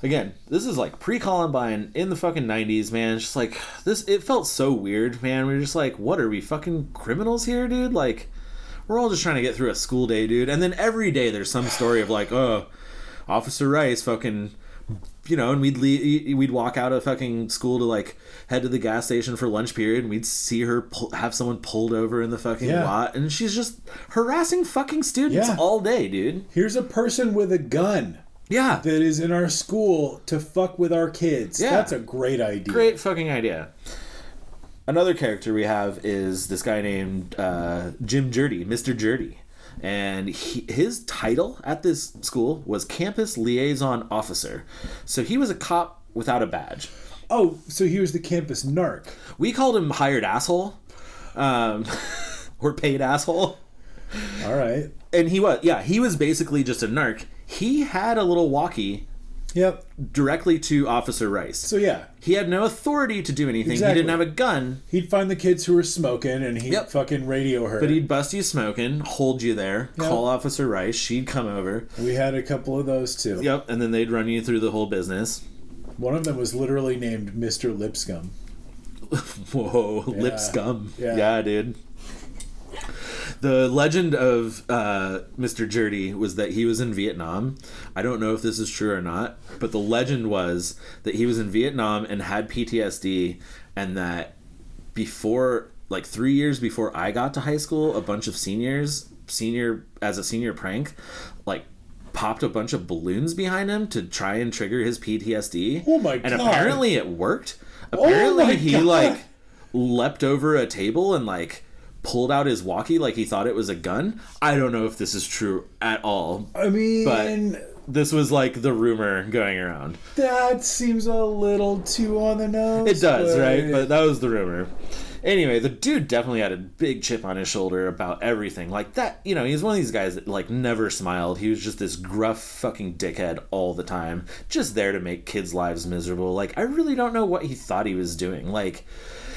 again, this is like pre-Columbine in the fucking 90s, man. It's just like this. It felt so weird, man. We were just like, what are we fucking criminals here, dude? Like, we're all just trying to get through a school day, dude. And then every day there's some story of like, oh, Officer Rice fucking. And we'd walk out of fucking school to like head to the gas station for lunch period, and we'd see her have someone pulled over in the fucking lot, and she's just harassing fucking students all day, dude. Here's a person with a gun. Yeah. That is in our school to fuck with our kids. Yeah. That's a great idea. Great fucking idea. Another character we have is this guy named Jim Jurdy, Mr. Jurdy. And his title at this school was Campus Liaison Officer. So he was a cop without a badge. Oh, so he was the campus narc. We called him hired asshole. Or paid asshole. All right. And he was basically just a narc. He had a little walkie. Yep. Directly to Officer Rice. So yeah. He had no authority to do anything. Exactly. He didn't have a gun. He'd find the kids who were smoking and he'd fucking radio her. But he'd bust you smoking, hold you there, call Officer Rice, she'd come over. We had a couple of those too. Yep, and then they'd run you through the whole business. One of them was literally named Mr. Lipscomb. Whoa, Lipscomb. Yeah, dude. The legend of Mr. Jurdy was that he was in Vietnam. I don't know if this is true or not, but the legend was that he was in Vietnam and had PTSD, and that before, like 3 years before I got to high school, a bunch of seniors, as a senior prank, like popped a bunch of balloons behind him to try and trigger his PTSD. Oh my god. And apparently it worked. Apparently he like leapt over a table and like pulled out his walkie like he thought it was a gun. I don't know if this is true at all. I mean, but this was like the rumor going around. That seems a little too on the nose. It does, right? But that was the rumor. Anyway, the dude definitely had a big chip on his shoulder about everything. Like that, you know, he's one of these guys that like never smiled. He was just this gruff fucking dickhead all the time, just there to make kids' lives miserable. Like, I really don't know what he thought he was doing. Like,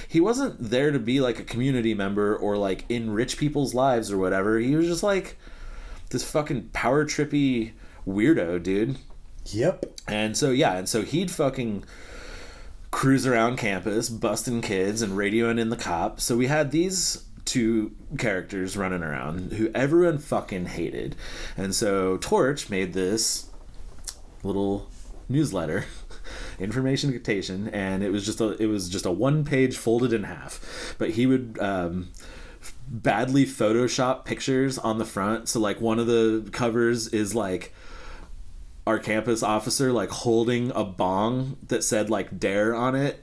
he wasn't there to be like a community member or like enrich people's lives or whatever. He was just like this fucking power trippy weirdo, dude. Yep. And so he'd fucking cruise around campus, busting kids and radioing in the cops. So we had these two characters running around who everyone fucking hated. And so Torch made this little newsletter, information dictation, and it was just a one page folded in half. But he would badly Photoshop pictures on the front. So like one of the covers is like our campus officer like holding a bong that said like dare on it,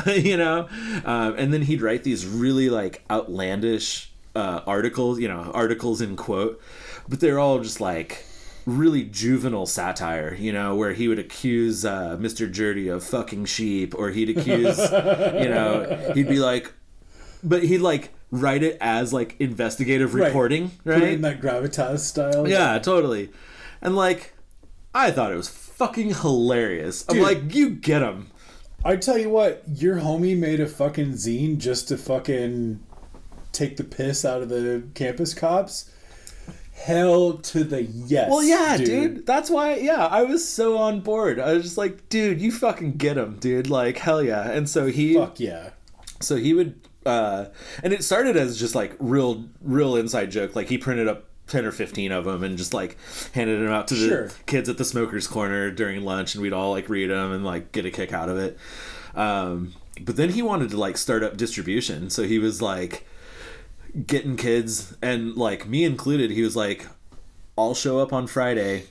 you know, and then he'd write these really like outlandish articles, you know, articles in quote, but they're all just like really juvenile satire, you know, where he would accuse Mr. Jerdy of fucking sheep, or he'd accuse you know, he'd be like, but he'd like write it as like investigative reporting, right? In that gravitas style. Yeah, totally. And like, I thought it was fucking hilarious. Dude, I'm like, you get him. I tell you what, your homie made a fucking zine just to fucking take the piss out of the campus cops. Hell to the yes. Well, yeah, dude. That's why, yeah, I was so on board. I was just like, dude, you fucking get him, dude. Like, hell yeah. And so fuck yeah. So he would, and it started as just like real inside joke. Like he printed up 10 or 15 of them and just like handed them out to the kids at the smokers corner during lunch, and we'd all like read them and like get a kick out of it. But then he wanted to like start up distribution, so he was like getting kids, and like me included, he was like, I'll show up on Friday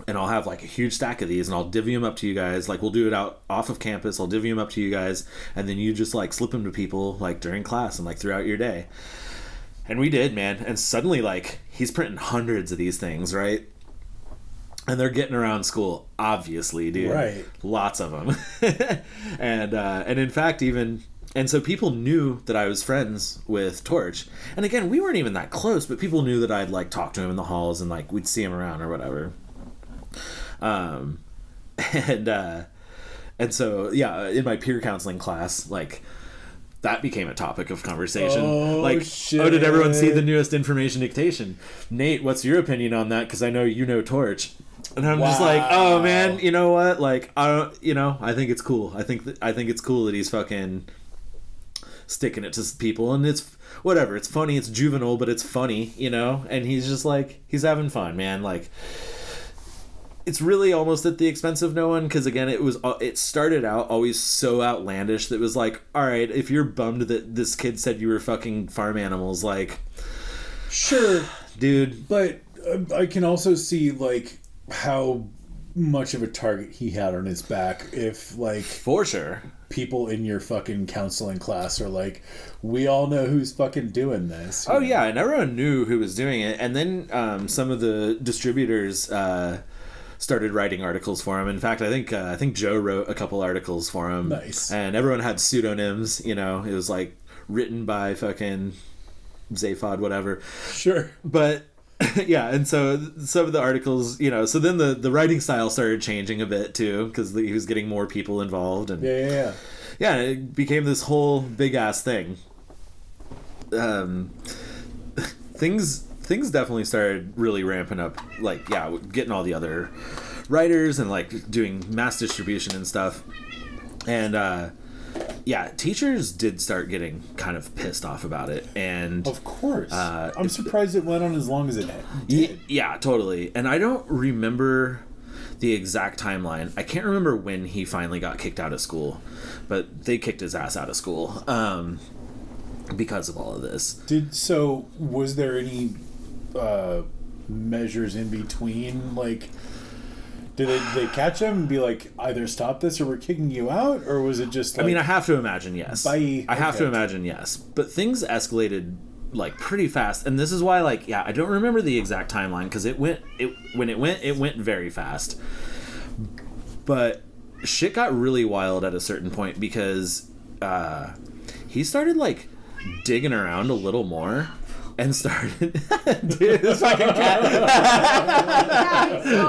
and I'll have like a huge stack of these and I'll divvy them up to you guys. Like we'll do it out off of campus, I'll divvy them up to you guys, and then you just like slip them to people like during class and like throughout your day. And we did, man. And suddenly, like, he's printing hundreds of these things, right? And they're getting around school, obviously, dude. Right. Lots of them. and in fact, and so people knew that I was friends with Torch. And again, we weren't even that close, but people knew that I'd, like, talk to him in the halls and, like, we'd see him around or whatever. And so, yeah, in my peer counseling class, like, that became a topic of conversation. Oh, like, shit. Oh, did everyone see the newest information dictation? Nate, what's your opinion on that? Because I know you know Torch. And I'm just like, oh man, you know what? Like, I don't, you know, I think it's cool. I think it's cool that he's fucking sticking it to people, and it's whatever. It's funny. It's juvenile, but it's funny, you know. And he's just like, he's having fun, man. Like, it's really almost at the expense of no one, because again, it started out always so outlandish that it was like, all right, if you're bummed that this kid said you were fucking farm animals, like, sure, dude. But I can also see like how much of a target he had on his back if like, for sure, people in your fucking counseling class are like, we all know who's fucking doing this. Oh yeah, and everyone knew who was doing it. And then some of the distributors started writing articles for him. In fact, I think Joe wrote a couple articles for him. Nice. And everyone had pseudonyms, you know. It was like written by fucking Zaphod, whatever. Sure. But yeah, and so some of the articles, you know, so then the writing style started changing a bit too, because he was getting more people involved, and yeah, it became this whole big ass thing. Things definitely started really ramping up, like, yeah, getting all the other writers and like doing mass distribution and stuff. And yeah, teachers did start getting kind of pissed off about it. And of course, I'm surprised it went on as long as it did. Yeah, totally. And I don't remember the exact timeline. I can't remember when he finally got kicked out of school, but they kicked his ass out of school because of all of this. Was there any measures in between, like, Did they catch him and be like, either stop this or we're kicking you out? Or was it just like... I mean, I have to imagine yes. Bye. I have to imagine yes. But things escalated, like, pretty fast. And this is why, like, I don't remember the exact timeline, because it went very fast. But shit got really wild at a certain point, because he started, like, digging around a little more. And started, dude, this fucking cat.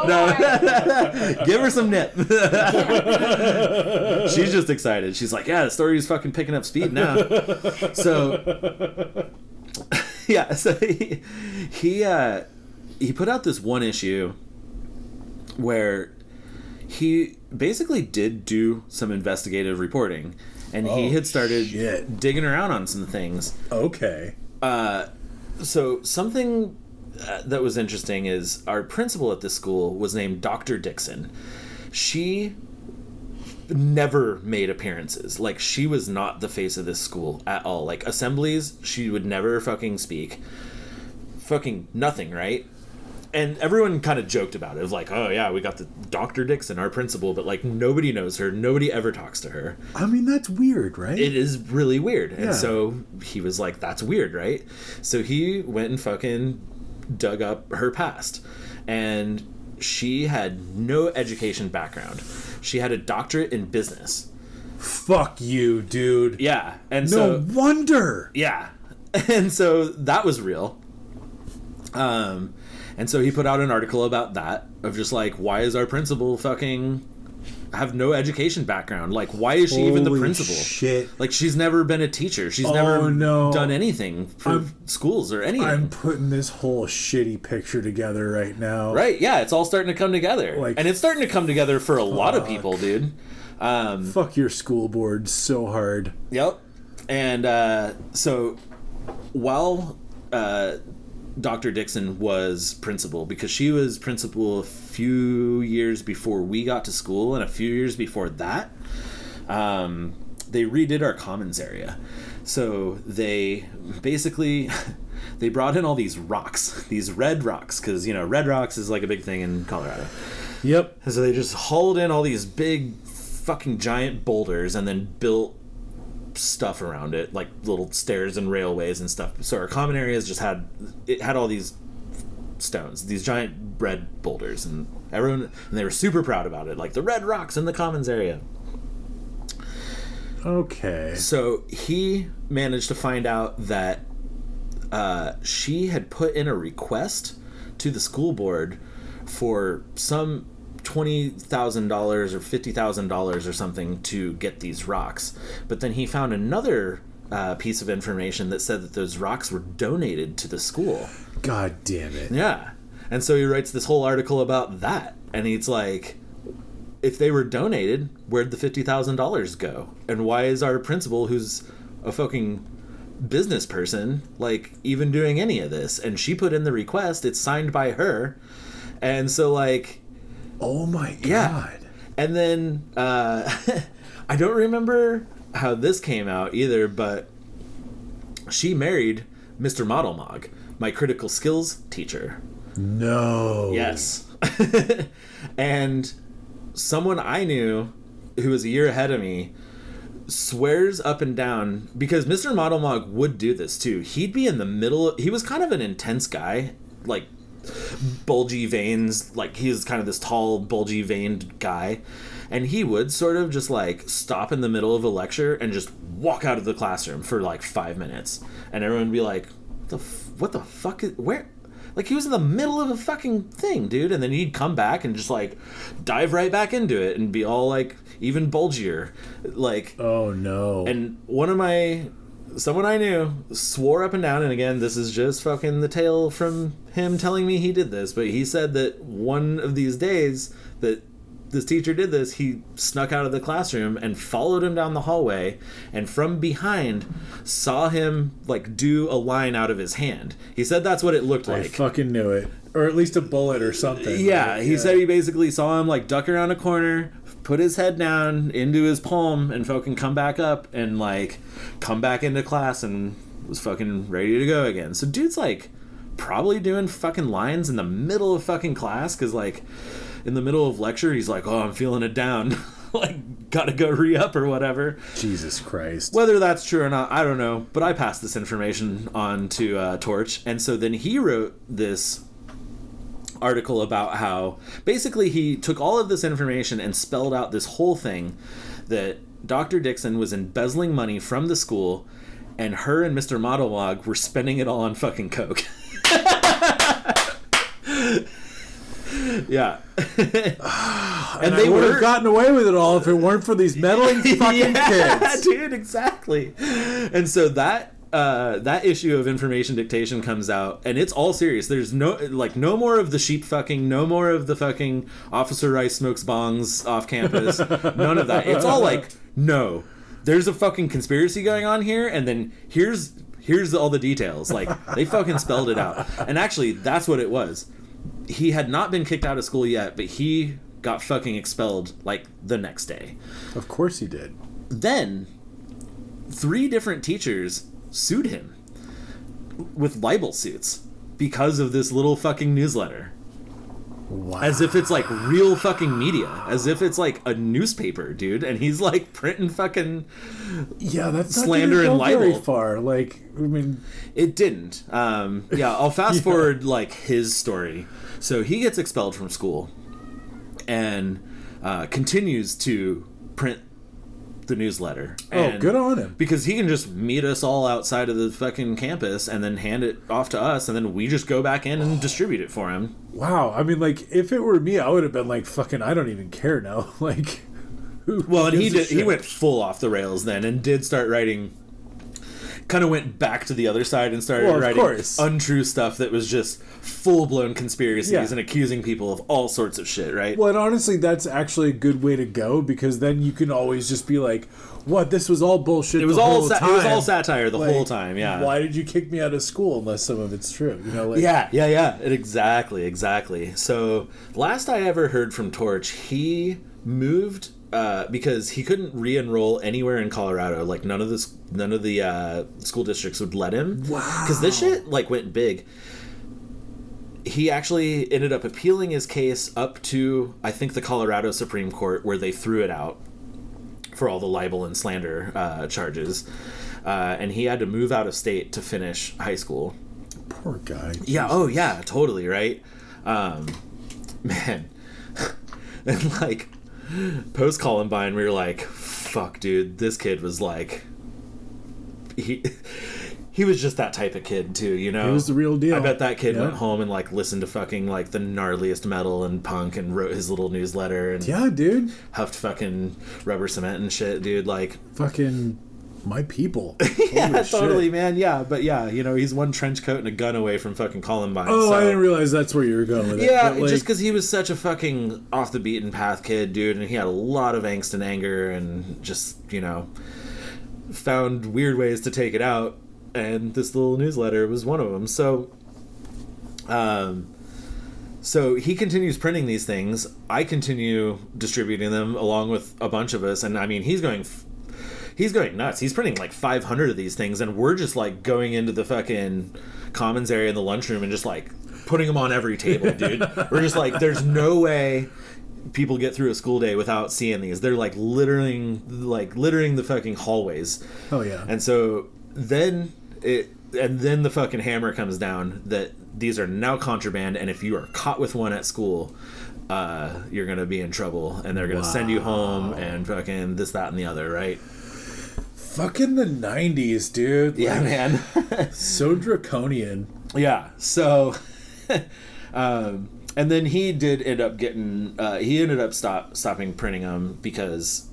No, give her some nip. She's just excited. She's like, yeah, the story is fucking picking up speed now. So, yeah, so he put out this one issue where he basically did do some investigative reporting, and he had started digging around on some things. Okay. So something that was interesting is our principal at this school was named Dr. Dixon. She never made appearances. Like, she was not the face of this school at all. Like, assemblies, she would never fucking speak. Fucking nothing, right? And everyone kind of joked about it, of like, oh yeah, we got the Dr. Dixon, our principal, but like nobody knows her, nobody ever talks to her. I mean, that's weird, right? It is really weird. Yeah. And so he was like, that's weird, right? So he went and fucking dug up her past. And she had no education background. She had a doctorate in business. Fuck you, dude. Yeah. And no wonder. Yeah. And so that was real. And so he put out an article about that, of just like, why is our principal fucking have no education background? Like, why is she even the principal? Shit. Like, she's never been a teacher. She's never done anything for schools or anything. I'm putting this whole shitty picture together right now. Right, yeah, it's all starting to come together. Like, and it's starting to come together for a lot of people, dude. Fuck your school board so hard. Yep. And so while Dr. Dixon was principal, because she was principal a few years before we got to school, and a few years before that, they redid our commons area. So they basically they brought in all these rocks, these red rocks, because, you know, red rocks is like a big thing in Colorado. Yep. And so they just hauled in all these big fucking giant boulders and then built stuff around it, like little stairs and railways and stuff. So our common areas just had all these stones, these giant red boulders, and they were super proud about it, like the red rocks in the commons area. Okay. So he managed to find out that she had put in a request to the school board for some $20,000 or $50,000 or something to get these rocks. But then he found another piece of information that said that those rocks were donated to the school. God damn it. Yeah. And so he writes this whole article about that. And he's like, if they were donated, where'd the $50,000 go? And why is our principal, who's a fucking business person, like, even doing any of this? And she put in the request. It's signed by her. And so, like... Oh my God. Yeah. And then, I don't remember how this came out either, but she married Mr. Modelmog, my critical skills teacher. No. Yes. And someone I knew who was a year ahead of me swears up and down, because Mr. Modelmog would do this too. He'd be in the middle. He was kind of an intense guy, like, bulgy veins, like he's kind of this tall, bulgy veined guy, and he would sort of just like stop in the middle of a lecture and just walk out of the classroom for like 5 minutes, and everyone would be like, what the fuck is, where, like, he was in the middle of a fucking thing, dude. And then he'd come back and just like dive right back into it and be all like even bulgier, like, oh no. And someone I knew swore up and down, and again, this is just fucking the tale from him telling me he did this, but he said that one of these days that this teacher did this, he snuck out of the classroom and followed him down the hallway, and from behind saw him like do a line out of his hand. He said that's what it looked like. I fucking knew it. Or at least a bullet or something. Yeah, he said he basically saw him like duck around a corner, put his head down into his palm, and fucking come back up and like come back into class and was fucking ready to go again. So dude's like probably doing fucking lines in the middle of fucking class, because like in the middle of lecture, he's like, oh, I'm feeling it down. Like, gotta go re-up or whatever. Jesus Christ. Whether that's true or not, I don't know. But I passed this information on to Torch. And so then he wrote this article about how basically he took all of this information and spelled out this whole thing that Dr. Dixon was embezzling money from the school, and her and Mr. Modelwog were spending it all on fucking coke. Yeah. And they would have gotten away with it all if it weren't for these meddling fucking kids. Dude, exactly. And so that issue of information dictation comes out, and it's all serious. There's no more of the sheep fucking, no more of the fucking Officer Rice smokes bongs off campus. None of that. It's all like, no, there's a fucking conspiracy going on here, and then here's all the details. Like, they fucking spelled it out. And actually, that's what it was. He had not been kicked out of school yet, but he got fucking expelled like the next day. Of course he did. Then 3 different teachers sued him with libel suits because of this little fucking newsletter. Wow. As if it's like real fucking media, as if it's like a newspaper, dude, and he's like printing fucking that's slander not and libel very far. Like, I mean, it didn't. I'll fast forward like his story. So he gets expelled from school and continues to print the newsletter. And good on him. Because he can just meet us all outside of the fucking campus and then hand it off to us, and then we just go back in and distribute it for him. Wow. I mean, like, if it were me, I would have been like, fucking, I don't even care now. Like, well, and he went full off the rails then and did start writing, kind of went back to the other side and started writing untrue stuff that was just full-blown conspiracies and accusing people of all sorts of shit, right? Well, and honestly, that's actually a good way to go, because then you can always just be like, what, this was all bullshit the whole time. It was all satire the whole time, yeah. Why did you kick me out of school unless some of it's true? You know, like, yeah. Exactly. So, last I ever heard from Torch, he moved because he couldn't re-enroll anywhere in Colorado. Like, none of the school districts would let him. Wow. Because this shit like went big. He actually ended up appealing his case up to, I think, the Colorado Supreme Court, where they threw it out for all the libel and slander charges. And he had to move out of state to finish high school. Poor guy. Yeah, Jesus. Oh yeah, totally, right? Man. And like, post-Columbine, we were like, fuck, dude, this kid was like... He was just that type of kid too, you know. He was the real deal. I bet that kid went home and like listened to fucking like the gnarliest metal and punk and wrote his little newsletter and dude, huffed fucking rubber cement and shit, dude. Like fucking my people. Yeah, totally, man. Yeah, but yeah, you know, he's one trench coat and a gun away from fucking Columbine. Oh, so. I didn't realize that's where you were going with it. Yeah, like, just because he was such a fucking off the beaten path kid, dude, and he had a lot of angst and anger and just, you know, found weird ways to take it out. And this little newsletter was one of them. So, so he continues printing these things. I continue distributing them along with a bunch of us. And I mean, he's going nuts. He's printing like 500 of these things, and we're just like going into the fucking commons area in the lunchroom and just like putting them on every table, dude. We're just like, there's no way people get through a school day without seeing these. They're like littering the fucking hallways. Oh yeah. And so then the fucking hammer comes down that these are now contraband, and if you are caught with one at school, you're gonna be in trouble, and they're gonna send you home and fucking this, that, and the other, right? Fucking the 90s, dude. Yeah, man. So draconian. Yeah. So, and then he did end up getting. He ended up stopping printing them because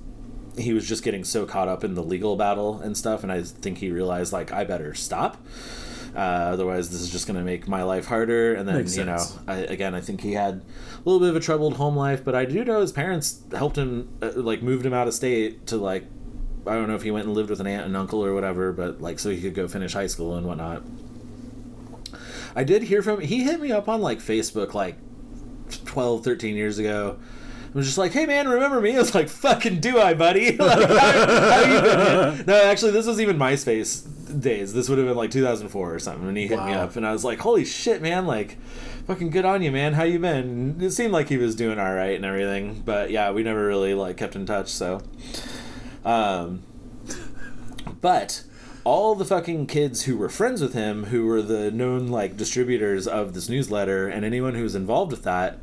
he was just getting so caught up in the legal battle and stuff, and I think he realized, like, I better stop. Otherwise, this is just going to make my life harder. And then, Makes sense. I think he had a little bit of a troubled home life, but I do know his parents helped him, moved him out of state to, like, I don't know if he went and lived with an aunt and uncle or whatever, but, like, so he could go finish high school and whatnot. I did hear from him. He hit me up on, like, Facebook, like, 12, 13 years ago. I was just like, hey, man, remember me? I was like, fucking do I, buddy? Like, how you been, man? No, actually, this was even MySpace. days. This would have been like 2004 or something, and he hit me up, and I was like, holy shit, man, like, fucking good on you, man. How you been? And it seemed like he was doing all right and everything, but yeah, we never really like kept in touch. So, but all the fucking kids who were friends with him, who were the known like distributors of this newsletter, and anyone who was involved with that,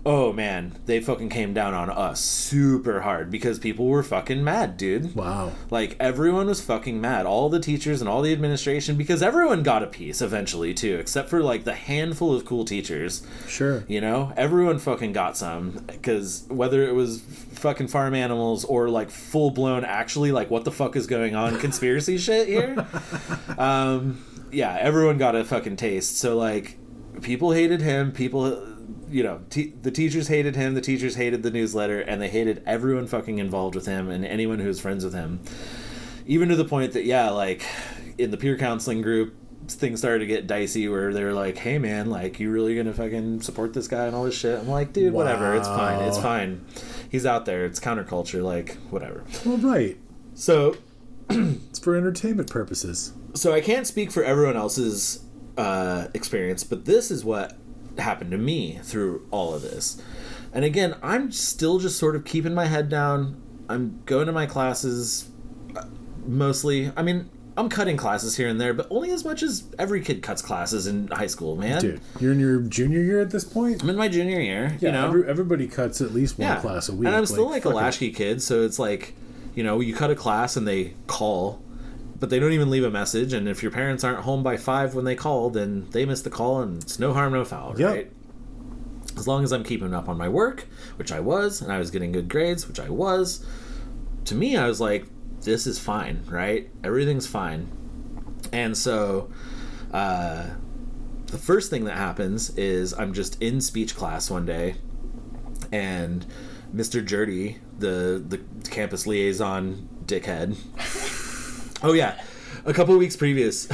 oh man, they fucking came down on us super hard because people were fucking mad, dude. Wow. Like, everyone was fucking mad. All the teachers and all the administration, because everyone got a piece eventually, too, except for, like, the handful of cool teachers. Sure. You know? Everyone fucking got some, because whether it was fucking farm animals or, like, full-blown, actually, like, what the fuck is going on conspiracy shit here? Yeah, everyone got a fucking taste. So, like, people hated him, you know, the teachers hated him, the teachers hated the newsletter, and they hated everyone fucking involved with him and anyone who was friends with him. Even to the point that, yeah, like, in the peer counseling group, things started to get dicey where they were like, hey, man, like, you really gonna fucking support this guy and all this shit? I'm like, dude, whatever, it's fine, it's fine. He's out there, it's counterculture, like, whatever. Well, right. So... it's for entertainment purposes. So I can't speak for everyone else's experience, but this is what happened to me through all of this. And again, I'm still just sort of keeping my head down. I'm going to my classes mostly. I mean, I'm cutting classes here and there, but only as much as every kid cuts classes in high school, man. Dude, you're in your junior year at this point? I'm in my junior year, yeah, you know. Everybody cuts at least one class a week. And I'm still like a latchkey kid, so it's like, you know, you cut a class and they call, but they don't even leave a message, and if your parents aren't home by 5 when they call, then they miss the call, and it's no harm, no foul, right? As long as I'm keeping up on my work, which I was, and I was getting good grades, which I was, to me, I was like, this is fine, right? Everything's fine. And so, the first thing that happens is I'm just in speech class one day, and Mr. Jerdy, the campus liaison dickhead... Oh, yeah. A couple weeks previous...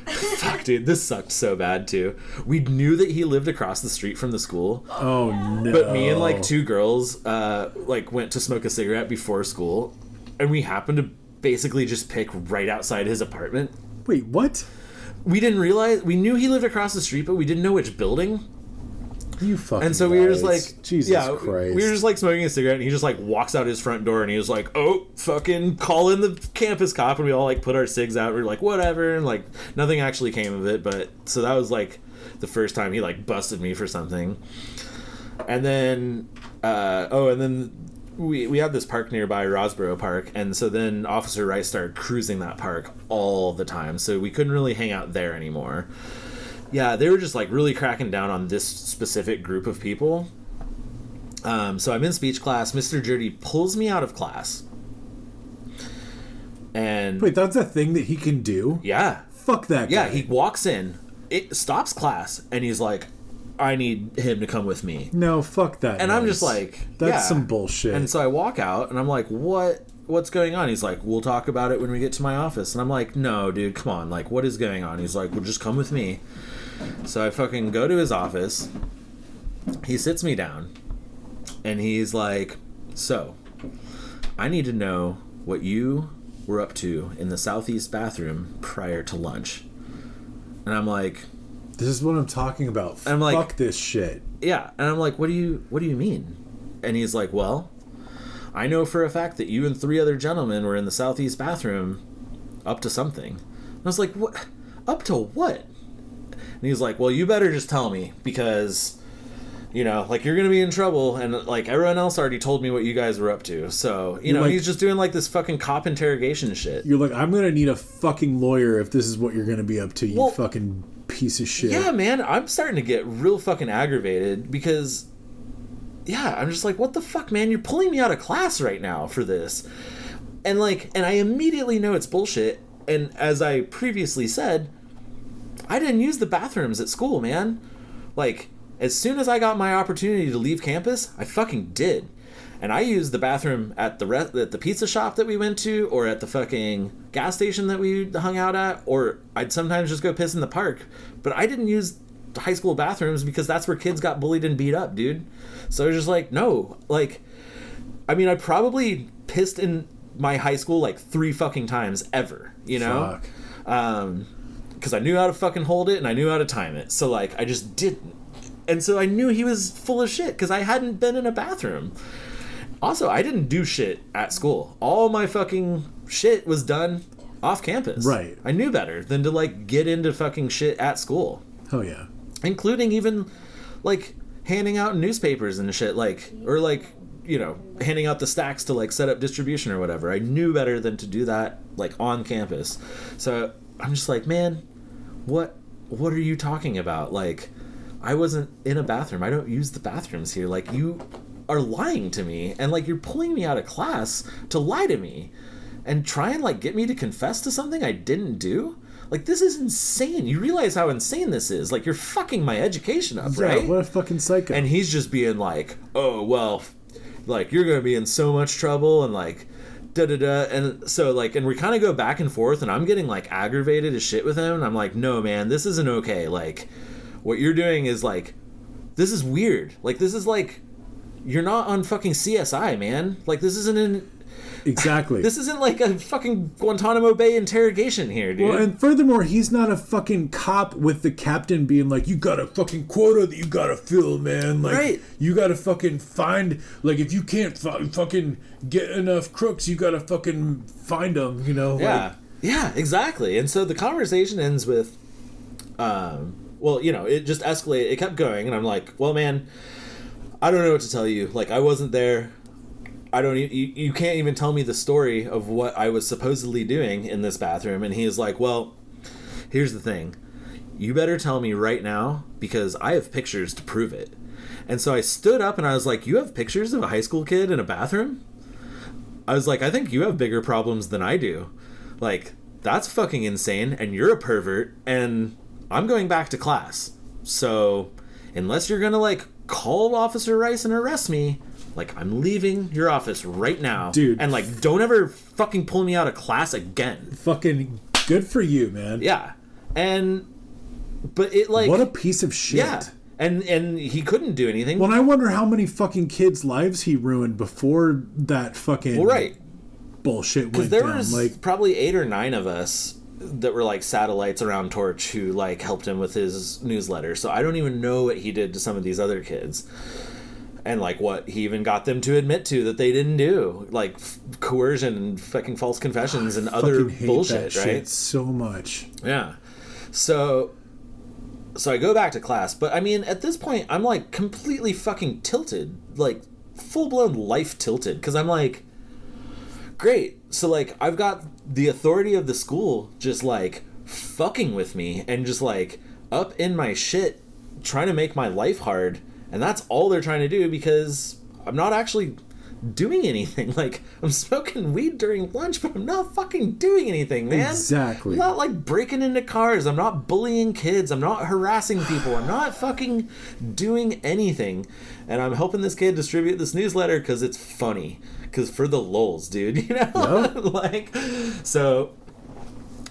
Fuck, dude. This sucked so bad, too. We knew that he lived across the street from the school. Oh, no. But me and, like, 2 girls, like, went to smoke a cigarette before school. And we happened to basically just pick right outside his apartment. Wait, what? We didn't realize... We knew he lived across the street, but we didn't know which building. You fucking And so we were just like, Jesus Christ. We were just like smoking a cigarette, and he just like walks out his front door, and he was like, oh, fucking call in the campus cop, and we all like put our cigs out. We were like, whatever, and like nothing actually came of it. But so that was like the first time he like busted me for something. And then, and then we had this park nearby, Rosborough Park, and so then Officer Rice started cruising that park all the time, so we couldn't really hang out there anymore. Yeah, they were just like really cracking down on this specific group of people. So I'm in speech class. Mr. Jerdy pulls me out of class. And wait, that's a thing that he can do? Yeah. Fuck that guy. Yeah, he walks in, it stops class, and he's like, I need him to come with me. No, fuck that. And I'm just like, that's some bullshit. And so I walk out, and I'm like, what's going on? He's like, we'll talk about it when we get to my office. And I'm like, no, dude, come on. Like, what is going on? He's like, well, just come with me. So I fucking go to his office. He sits me down, and he's like, so, I need to know what you were up to in the southeast bathroom prior to lunch. And I'm like, this is what I'm talking about. I'm like, fuck this shit. Yeah. And I'm like, what do you mean? And he's like, well, I know for a fact that you and 3 other gentlemen were in the southeast bathroom up to something. And I was like, what? Up to what? And he's like, well, you better just tell me, because, you know, like, you're going to be in trouble, and, like, everyone else already told me what you guys were up to. So, you know, like, he's just doing, like, this fucking cop interrogation shit. You're like, I'm going to need a fucking lawyer if this is what you're going to be up to, you fucking piece of shit. Yeah, man, I'm starting to get real fucking aggravated, because, yeah, I'm just like, what the fuck, man? You're pulling me out of class right now for this. And, like, and I immediately know it's bullshit, and as I previously said, I didn't use the bathrooms at school, man. Like, as soon as I got my opportunity to leave campus, I fucking did. And I used the bathroom at the pizza shop that we went to, or at the fucking gas station that we hung out at, or I'd sometimes just go piss in the park. But I didn't use high school bathrooms because that's where kids got bullied and beat up, dude. So I was just like, no. Like, I mean, I probably pissed in my high school like 3 fucking times ever. you know? Fuck. Because I knew how to fucking hold it and I knew how to time it. So, like, I just didn't. And so I knew he was full of shit because I hadn't been in a bathroom. Also, I didn't do shit at school. All my fucking shit was done off campus. Right. I knew better than to, like, get into fucking shit at school. Oh, yeah. Including even, like, handing out newspapers and shit, like, or, like, you know, handing out the stacks to, like, set up distribution or whatever. I knew better than to do that, like, on campus. So I'm just like, man, what are you talking about? Like, I wasn't in a bathroom. I don't use the bathrooms here. Like, you are lying to me, and, like, you're pulling me out of class to lie to me and try and, like, get me to confess to something I didn't do. Like, this is insane. You realize how insane this is. Like, you're fucking my education up, right? Yeah, what a fucking psycho. And he's just being like, oh, well, like, you're going to be in so much trouble, and, like, da-da-da. And so, like, and we kind of go back and forth, and I'm getting, like, aggravated as shit with him. And I'm like, no, man, this isn't okay. Like, what you're doing is, like, this is weird. Like, this is, like, you're not on fucking CSI, man. Like, this isn't in... Exactly. This isn't like a fucking Guantanamo Bay interrogation here, dude. Well, and furthermore, he's not a fucking cop with the captain being like, you got a fucking quota that you gotta fill, man. Like, right. You gotta fucking find, like, if you can't fucking get enough crooks, you gotta fucking find them, you know? Yeah. Like, yeah, exactly. And so the conversation ends with, well, you know, it just escalated. It kept going, and I'm like, well, man, I don't know what to tell you. Like, I wasn't there. I don't. You can't even tell me the story of what I was supposedly doing in this bathroom. And he is like, well, here's the thing. You better tell me right now because I have pictures to prove it. And so I stood up and I was like, you have pictures of a high school kid in a bathroom? I was like, I think you have bigger problems than I do. Like, that's fucking insane. And you're a pervert. And I'm going back to class. So unless you're going to, like, call Officer Rice and arrest me, like, I'm leaving your office right now. Dude. And, like, don't ever fucking pull me out of class again. fucking good for you, man. Yeah. But it, like... What a piece of shit. Yeah. And he couldn't do anything. Well, I wonder how many fucking kids' lives he ruined before that fucking bullshit went down. Because there was, like, probably 8 or 9 of us that were, like, satellites around Torch who, like, helped him with his newsletter. So I don't even know what he did to some of these other kids. And, like, what he even got them to admit to that they didn't do. Like, coercion and fucking false confessions and other bullshit, that right? Shit so much. Yeah. So I go back to class. But, I mean, at this point, I'm, like, completely fucking tilted. Like, full-blown life tilted. Because I'm like, great. So, like, I've got the authority of the school just, like, fucking with me. And just, like, up in my shit, trying to make my life hard. And that's all they're trying to do because I'm not actually doing anything. Like, I'm smoking weed during lunch, but I'm not fucking doing anything, man. Exactly. I'm not, like, breaking into cars. I'm not bullying kids. I'm not harassing people. I'm not fucking doing anything. And I'm helping this kid distribute this newsletter because it's funny. Because for the lulz, dude, you know? Yep. Like, so,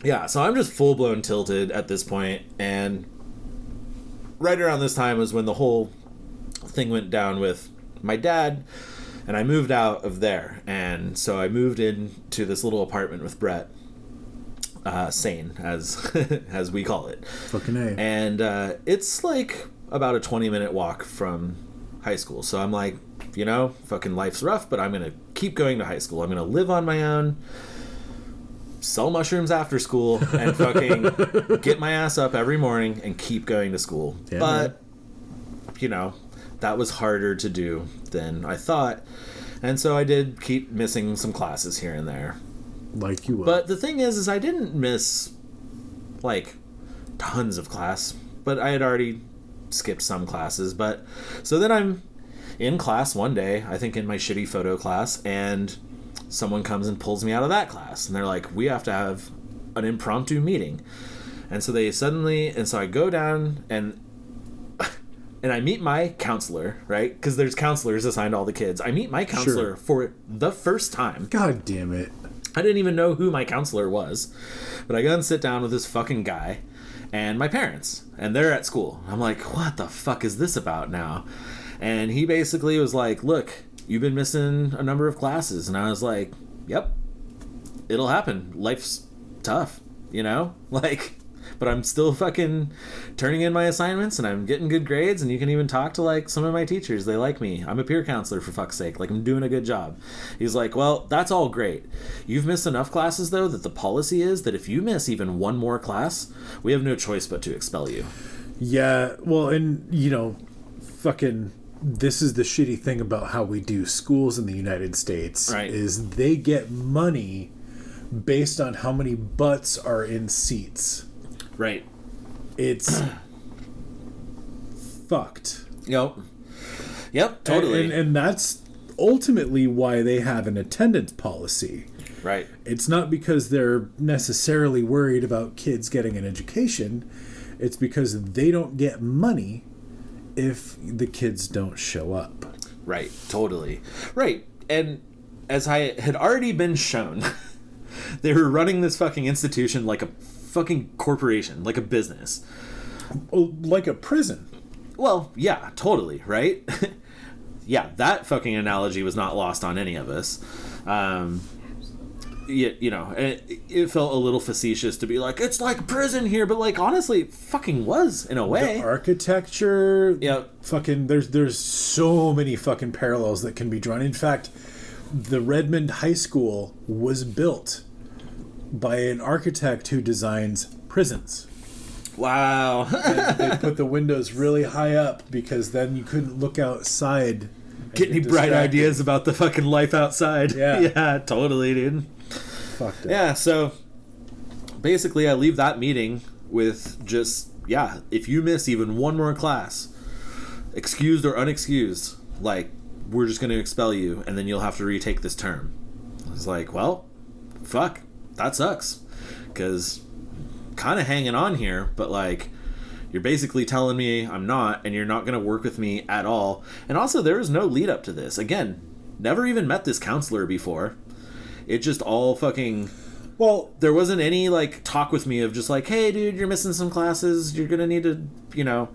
yeah. So I'm just full-blown tilted at this point. And right around this time was when the whole thing went down with my dad, and I moved out of there. And so I moved into this little apartment with Brett, Sane, as we call it. Fucking A. And it's like about a 20-minute walk from high school. So I'm like, you know, fucking life's rough, but I'm going to keep going to high school. I'm going to live on my own, sell mushrooms after school, and fucking get my ass up every morning and keep going to school. Yeah, but, you know, that was harder to do than I thought. And so I did keep missing some classes here and there. Like you would. But the thing is I didn't miss, like, tons of class. But I had already skipped some classes. But so then I'm in class one day, I think in my shitty photo class, and someone comes and pulls me out of that class. And they're like, we have to have an impromptu meeting. And so I go down and I meet my counselor, right? Because there's counselors assigned to all the kids. I meet my counselor for the first time. God damn it. I didn't even know who my counselor was. But I go and sit down with this fucking guy and my parents. And they're at school. I'm like, what the fuck is this about now? And he basically was like, look, you've been missing a number of classes. And I was like, yep, it'll happen. Life's tough, you know? Like, but I'm still fucking turning in my assignments and I'm getting good grades, and you can even talk to like some of my teachers. They like me. I'm a peer counselor, for fuck's sake. Like, I'm doing a good job. He's like, well, that's all great. You've missed enough classes though that the policy is that if you miss even one more class, we have no choice but to expel you. Yeah, well, and you know, fucking this is the shitty thing about how we do schools in the United States, right, is they get money based on how many butts are in seats. Right. It's fucked. Yep, totally. And that's ultimately why they have an attendance policy. Right. It's not because they're necessarily worried about kids getting an education. It's because they don't get money if the kids don't show up. Right, totally. Right. And as I had already been shown, they were running this fucking institution like a fucking corporation, like a business. Like a prison. Well, yeah, totally, right? Yeah, that fucking analogy was not lost on any of us. You know, it felt a little facetious to be like, it's like prison here, but like, honestly, it fucking was in a way. The architecture, yeah, fucking, there's so many fucking parallels that can be drawn. In fact, the Redmond High School was built by an architect who designs prisons. Wow. And they put the windows really high up because then you couldn't look outside. Get any bright ideas about the fucking life outside. Yeah. Yeah, totally, dude. Fucked up. Yeah, so basically I leave that meeting with just, yeah, if you miss even one more class, excused or unexcused, like, we're just going to expel you and then you'll have to retake this term. I was like, well, fuck. That sucks, because kind of hanging on here, but like, you're basically telling me I'm not, and you're not going to work with me at all. And also, there was no lead up to this. Again, never even met this counselor before. It just all fucking, well, there wasn't any like talk with me of just like, hey dude, you're missing some classes, you're going to need to, you know.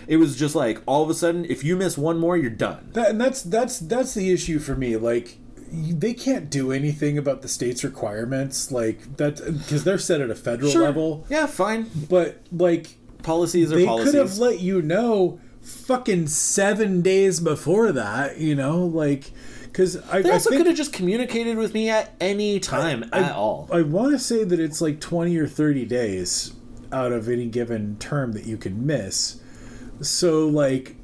It was just like, all of a sudden, if you miss one more, you're done. That's the issue for me. Like, they can't do anything about the state's requirements, like that, because they're set at a federal level. Yeah, fine. But like, policies are policies. They could have let you know fucking 7 days before that, you know, like, because they also could have just communicated with me at any time at all. I want to say that it's like 20 or 30 days out of any given term that you can miss. So like,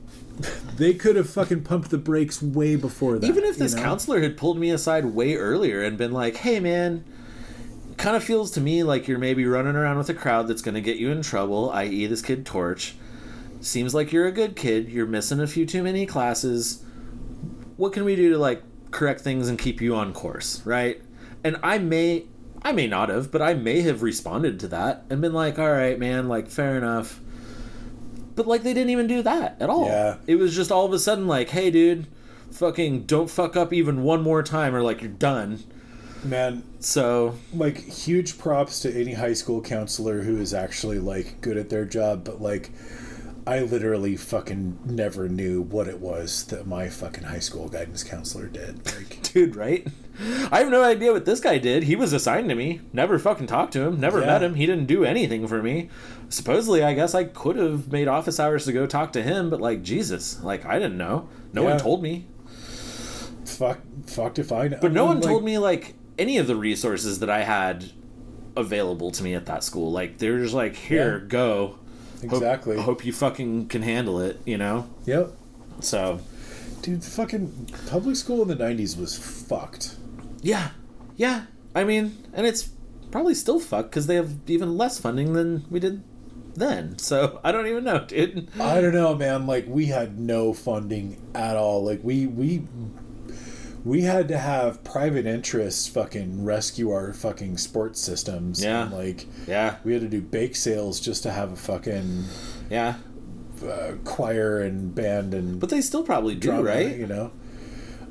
they could have fucking pumped the brakes way before that. Even if this counselor had pulled me aside way earlier and been like, hey man, kind of feels to me like you're maybe running around with a crowd that's going to get you in trouble, i.e. this kid Torch. Seems like you're a good kid. You're missing a few too many classes. What can we do to like correct things and keep you on course, right? And I may not have, but I may have responded to that and been like, all right, man, like, fair enough. But, like, they didn't even do that at all. Yeah. It was just all of a sudden like, hey, dude, fucking don't fuck up even one more time or, like, you're done. Man. So. Like, huge props to any high school counselor who is actually, like, good at their job. But, like, I literally fucking never knew what it was that my fucking high school guidance counselor did. Like, dude, right? I have no idea what this guy did. He was assigned to me. Never fucking talked to him. Never met him. He didn't do anything for me. Supposedly, I guess I could have made office hours to go talk to him, but like, Jesus, like, I didn't know. No one told me. Fucked if I know. But no one told me like any of the resources that I had available to me at that school. Like, they were just like, here, go. Exactly. Hope you fucking can handle it, you know? Yep. So. Dude, fucking public school in the 90s was fucked. Yeah. Yeah. I mean, and it's probably still fucked because they have even less funding than we did then. So, I don't even know, dude. I don't know, man. Like, we had no funding at all. Like, we had to have private interests fucking rescue our fucking sports systems. Yeah. And, like, yeah. We had to do bake sales just to have a fucking choir and band and. But they still probably do, drama, right? You know.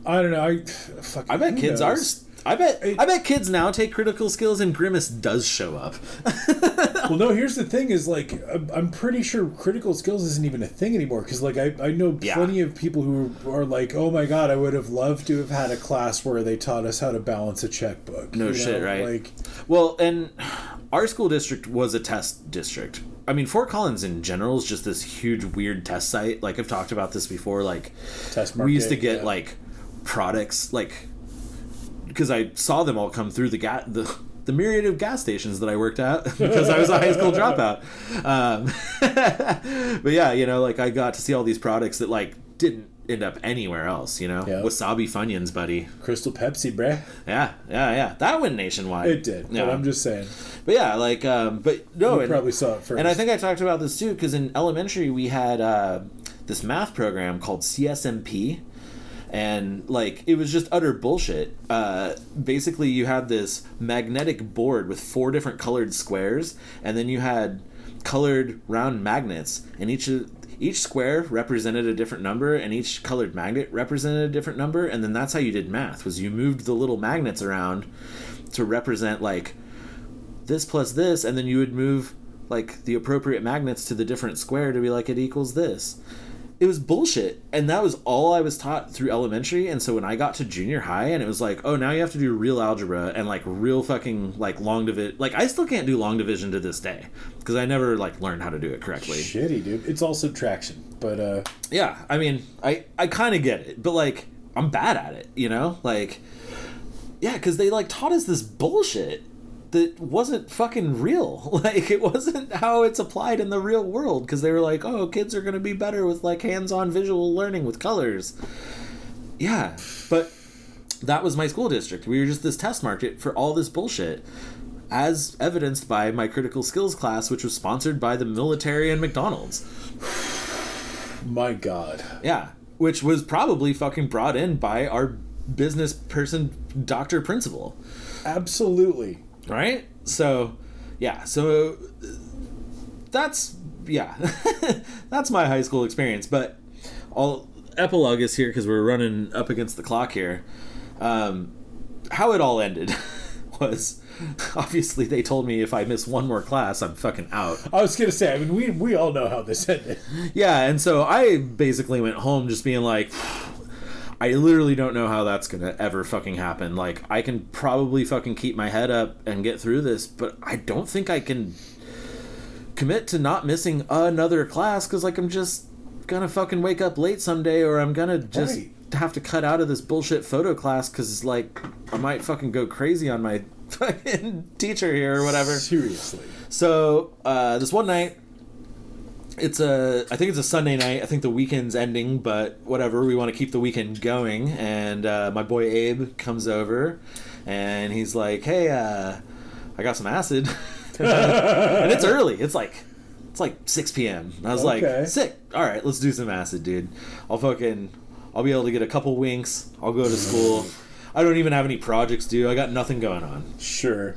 I don't know. I bet kids I bet kids now take critical skills and Grimace does show up. Well, no, here's the thing is, like, I'm pretty sure critical skills isn't even a thing anymore, because, like, I know plenty of people who are like, oh my god, I would have loved to have had a class where they taught us how to balance a checkbook. No shit, right? Like, well, and our school district was a test district. I mean, Fort Collins in general is just this huge, weird test site. Like, I've talked about this before. Like, test market, we used to get, like, products, like, because I saw them all come through the myriad of gas stations that I worked at because I was a high school dropout. But yeah, you know, like, I got to see all these products that, like, didn't end up anywhere else, you know? Yep. Wasabi Funyuns, buddy. Crystal Pepsi, bruh. Yeah. That went nationwide. It did, but I'm just saying. But yeah, like, but no. You probably saw it first. And I think I talked about this too, because in elementary we had this math program called CSMP. And, like, it was just utter bullshit. Basically, you had this magnetic board with 4 different colored squares, and then you had colored round magnets, and each square represented a different number, and each colored magnet represented a different number, and then that's how you did math, was you moved the little magnets around to represent, like, this plus this, and then you would move, like, the appropriate magnets to the different square to be like, it equals this. It was bullshit, and that was all I was taught through elementary. And so when I got to junior high, and it was like, oh, now you have to do real algebra and, like, real fucking, like, long division. Like, I still can't do long division to this day because I never, like, learned how to do it correctly. Shitty, dude. It's all subtraction, but yeah, I mean, I kind of get it, but, like, I'm bad at it, you know? Like, yeah, because they, like, taught us this bullshit that wasn't fucking real. Like, it wasn't how it's applied in the real world, because they were like, oh, kids are going to be better with, like, hands-on visual learning with colors. Yeah, but that was my school district. We were just this test market for all this bullshit, as evidenced by my critical skills class, which was sponsored by the military and McDonald's. My god. Yeah, which was probably fucking brought in by our business person, Dr. Principal. Absolutely. Right? So, yeah. So, that's, yeah. That's my high school experience. But I'll epilogue is here because we're running up against the clock here. How it all ended was, obviously, they told me if I miss one more class, I'm fucking out. I was going to say, I mean, we all know how this ended. Yeah, and so I basically went home just being like, I literally don't know how that's gonna ever fucking happen. Like, I can probably fucking keep my head up and get through this, but I don't think I can commit to not missing another class, because, like, I'm just gonna fucking wake up late someday, or I'm gonna just have to cut out of this bullshit photo class, because, like, I might fucking go crazy on my fucking teacher here or whatever. Seriously. So, this one night, I think it's a Sunday night. I think the weekend's ending, but whatever. We want to keep the weekend going. And my boy Abe comes over, and he's like, "Hey, I got some acid." And it's early. It's like 6 p.m. And I was like, "Sick. All right, let's do some acid, dude. I'll be able to get a couple winks. I'll go to school. I don't even have any projects due. I got nothing going on." Sure.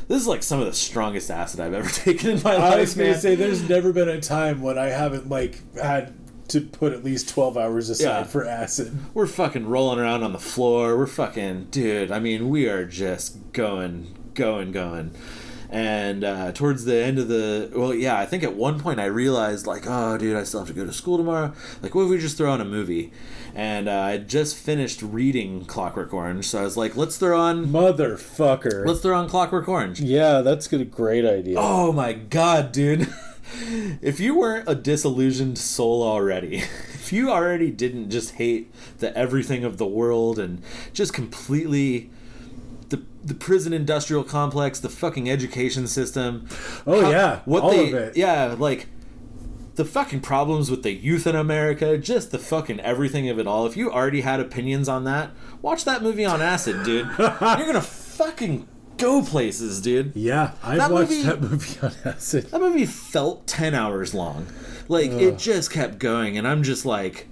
This is, like, some of the strongest acid I've ever taken in my life, I was going to say, there's never been a time when I haven't, like, had to put at least 12 hours aside for acid. We're fucking rolling around on the floor. We're fucking, dude, I mean, we are just going. And towards the end of I think at one point I realized, like, oh, dude, I still have to go to school tomorrow. Like, what if we just throw on a movie? And I just finished reading Clockwork Orange, so I was like, let's throw on Clockwork Orange. Yeah, that's a great idea. Oh my god, dude. If you weren't a disillusioned soul already, if you already didn't just hate the everything of the world and just completely the prison industrial complex, the fucking education system. All of it. Yeah, like, the fucking problems with the youth in America, just the fucking everything of it all. If you already had opinions on that, watch that movie on acid, dude. You're gonna fucking go places, dude. Yeah, I've watched that movie on acid. That movie felt 10 hours long. Like, it just kept going, and I'm just like,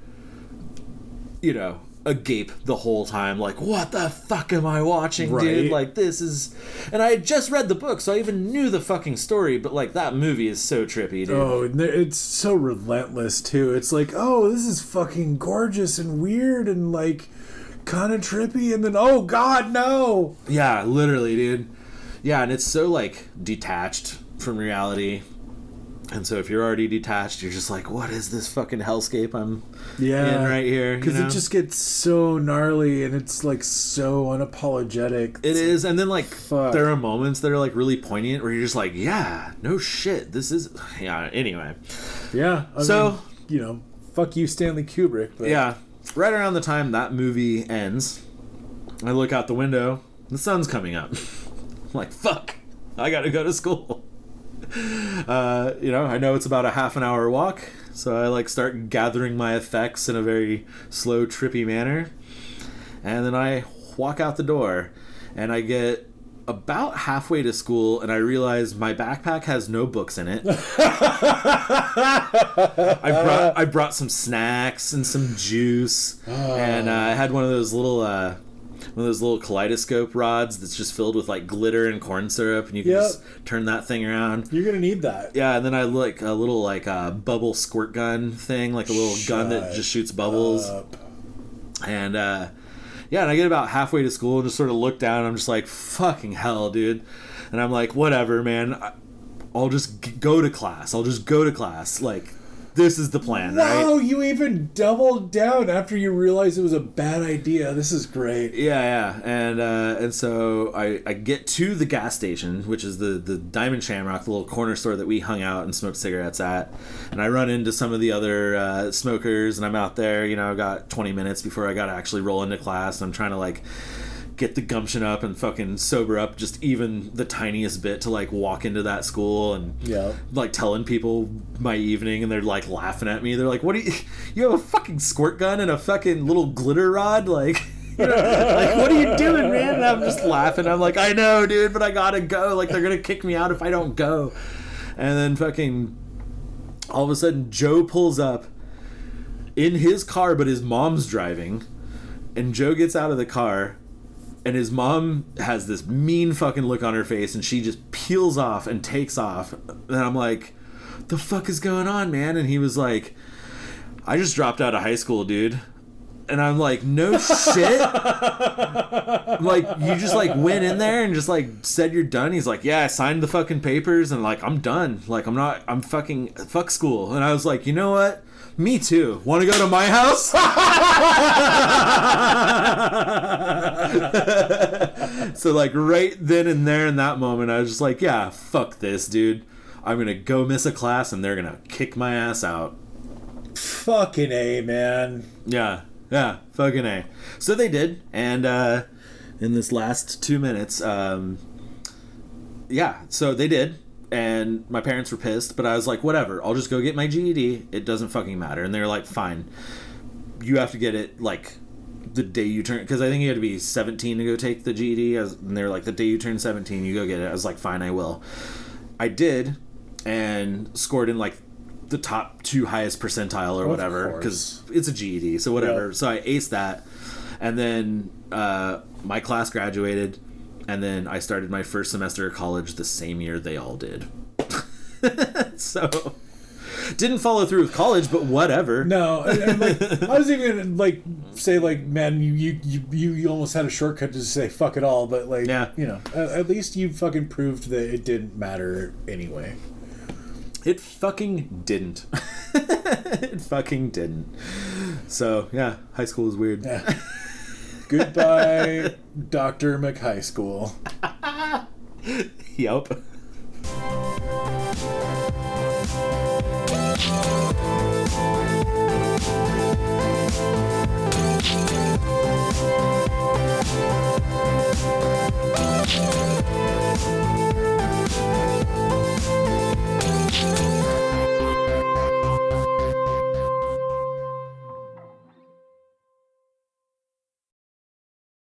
you know, agape the whole time, like, what the fuck am I watching, dude? Like, this is... And I had just read the book, so I even knew the fucking story, but, like, that movie is so trippy, dude. Oh, it's so relentless, too. It's like, oh, this is fucking gorgeous and weird and, like, kind of trippy, and then, oh God, no. Yeah, literally, dude. Yeah, and it's so, like, detached from reality. And so if you're already detached, you're just like, what is this fucking hellscape I'm in right here? Because it just gets so gnarly, and it's, like, so unapologetic. It is. And then, like, there are moments that are, like, really poignant where you're just like, yeah, no shit. This is... Yeah, anyway. Yeah. I mean, you know, fuck you, Stanley Kubrick. But... Yeah. Right around the time that movie ends, I look out the window, the sun's coming up. I'm like, fuck, I gotta go to school. You know, I know it's about a half an hour walk, so I like start gathering my effects in a very slow, trippy manner. And then I walk out the door, and I get about halfway to school, and I realize my backpack has no books in it. I brought some snacks and some juice, and I had one of those little kaleidoscope rods that's just filled with like glitter and corn syrup, and you can just turn that thing around. You're gonna need that. Yeah, and then I like a little like bubble squirt gun thing, like a little gun that just shoots bubbles. And yeah, and I get about halfway to school and just sort of look down, and I'm just like, fucking hell, dude. And I'm like, whatever, man. I'll just go to class. Like, this is the plan, right? Wow, you even doubled down after you realized it was a bad idea. This is great. Yeah. And so I get to the gas station, which is the Diamond Shamrock, the little corner store that we hung out and smoked cigarettes at. And I run into some of the other smokers, and I'm out there, you know, got 20 minutes before I got to actually roll into class. And I'm trying to, like, get the gumption up and fucking sober up just even the tiniest bit to like walk into that school and like telling people my evening, and they're like laughing at me. They're like, what do you have a fucking squirt gun and a fucking little glitter rod, like, you know, like, what are you doing, man? And I'm just laughing. I'm like, I know, dude, but I gotta go. Like, they're gonna kick me out if I don't go. And then fucking all of a sudden Joe pulls up in his car, but his mom's driving, and Joe gets out of the car, and his mom has this mean fucking look on her face, and she just peels off and takes off. And I'm like, the fuck is going on, man? And he was like, I just dropped out of high school, dude. And I'm like, no shit? Like, you just like went in there and just like said you're done? He's like, yeah, I signed the fucking papers, and like, I'm done. Like, I'm fucking, fuck school. And I was like, you know what? Me too. Want to go to my house? So like right then and there in that moment, I was just like, yeah, fuck this, dude. I'm going to go miss a class, and they're going to kick my ass out. Fucking A, man. Yeah, fucking A. So they did, and in this last 2 minutes, so they did. And my parents were pissed, but I was like, whatever, I'll just go get my GED. It doesn't fucking matter. And they were like, fine. You have to get it, like, the day you turn... Because I think you had to be 17 to go take the GED. And they were like, the day you turn 17, you go get it. I was like, fine, I will. I did, and scored in, like, the top 2 highest percentile or whatever. Because it's a GED, so whatever. Yeah. So I aced that. And then my class graduated... And then I started my first semester of college the same year they all did. So, didn't follow through with college, but whatever. No, and like, I was even gonna like say like, man, you almost had a shortcut to say fuck it all, but like, you know, at least you fucking proved that it didn't matter anyway. It fucking didn't. It fucking didn't. So yeah, high school is weird. Yeah. Goodbye, Dr. McHigh School. Yup.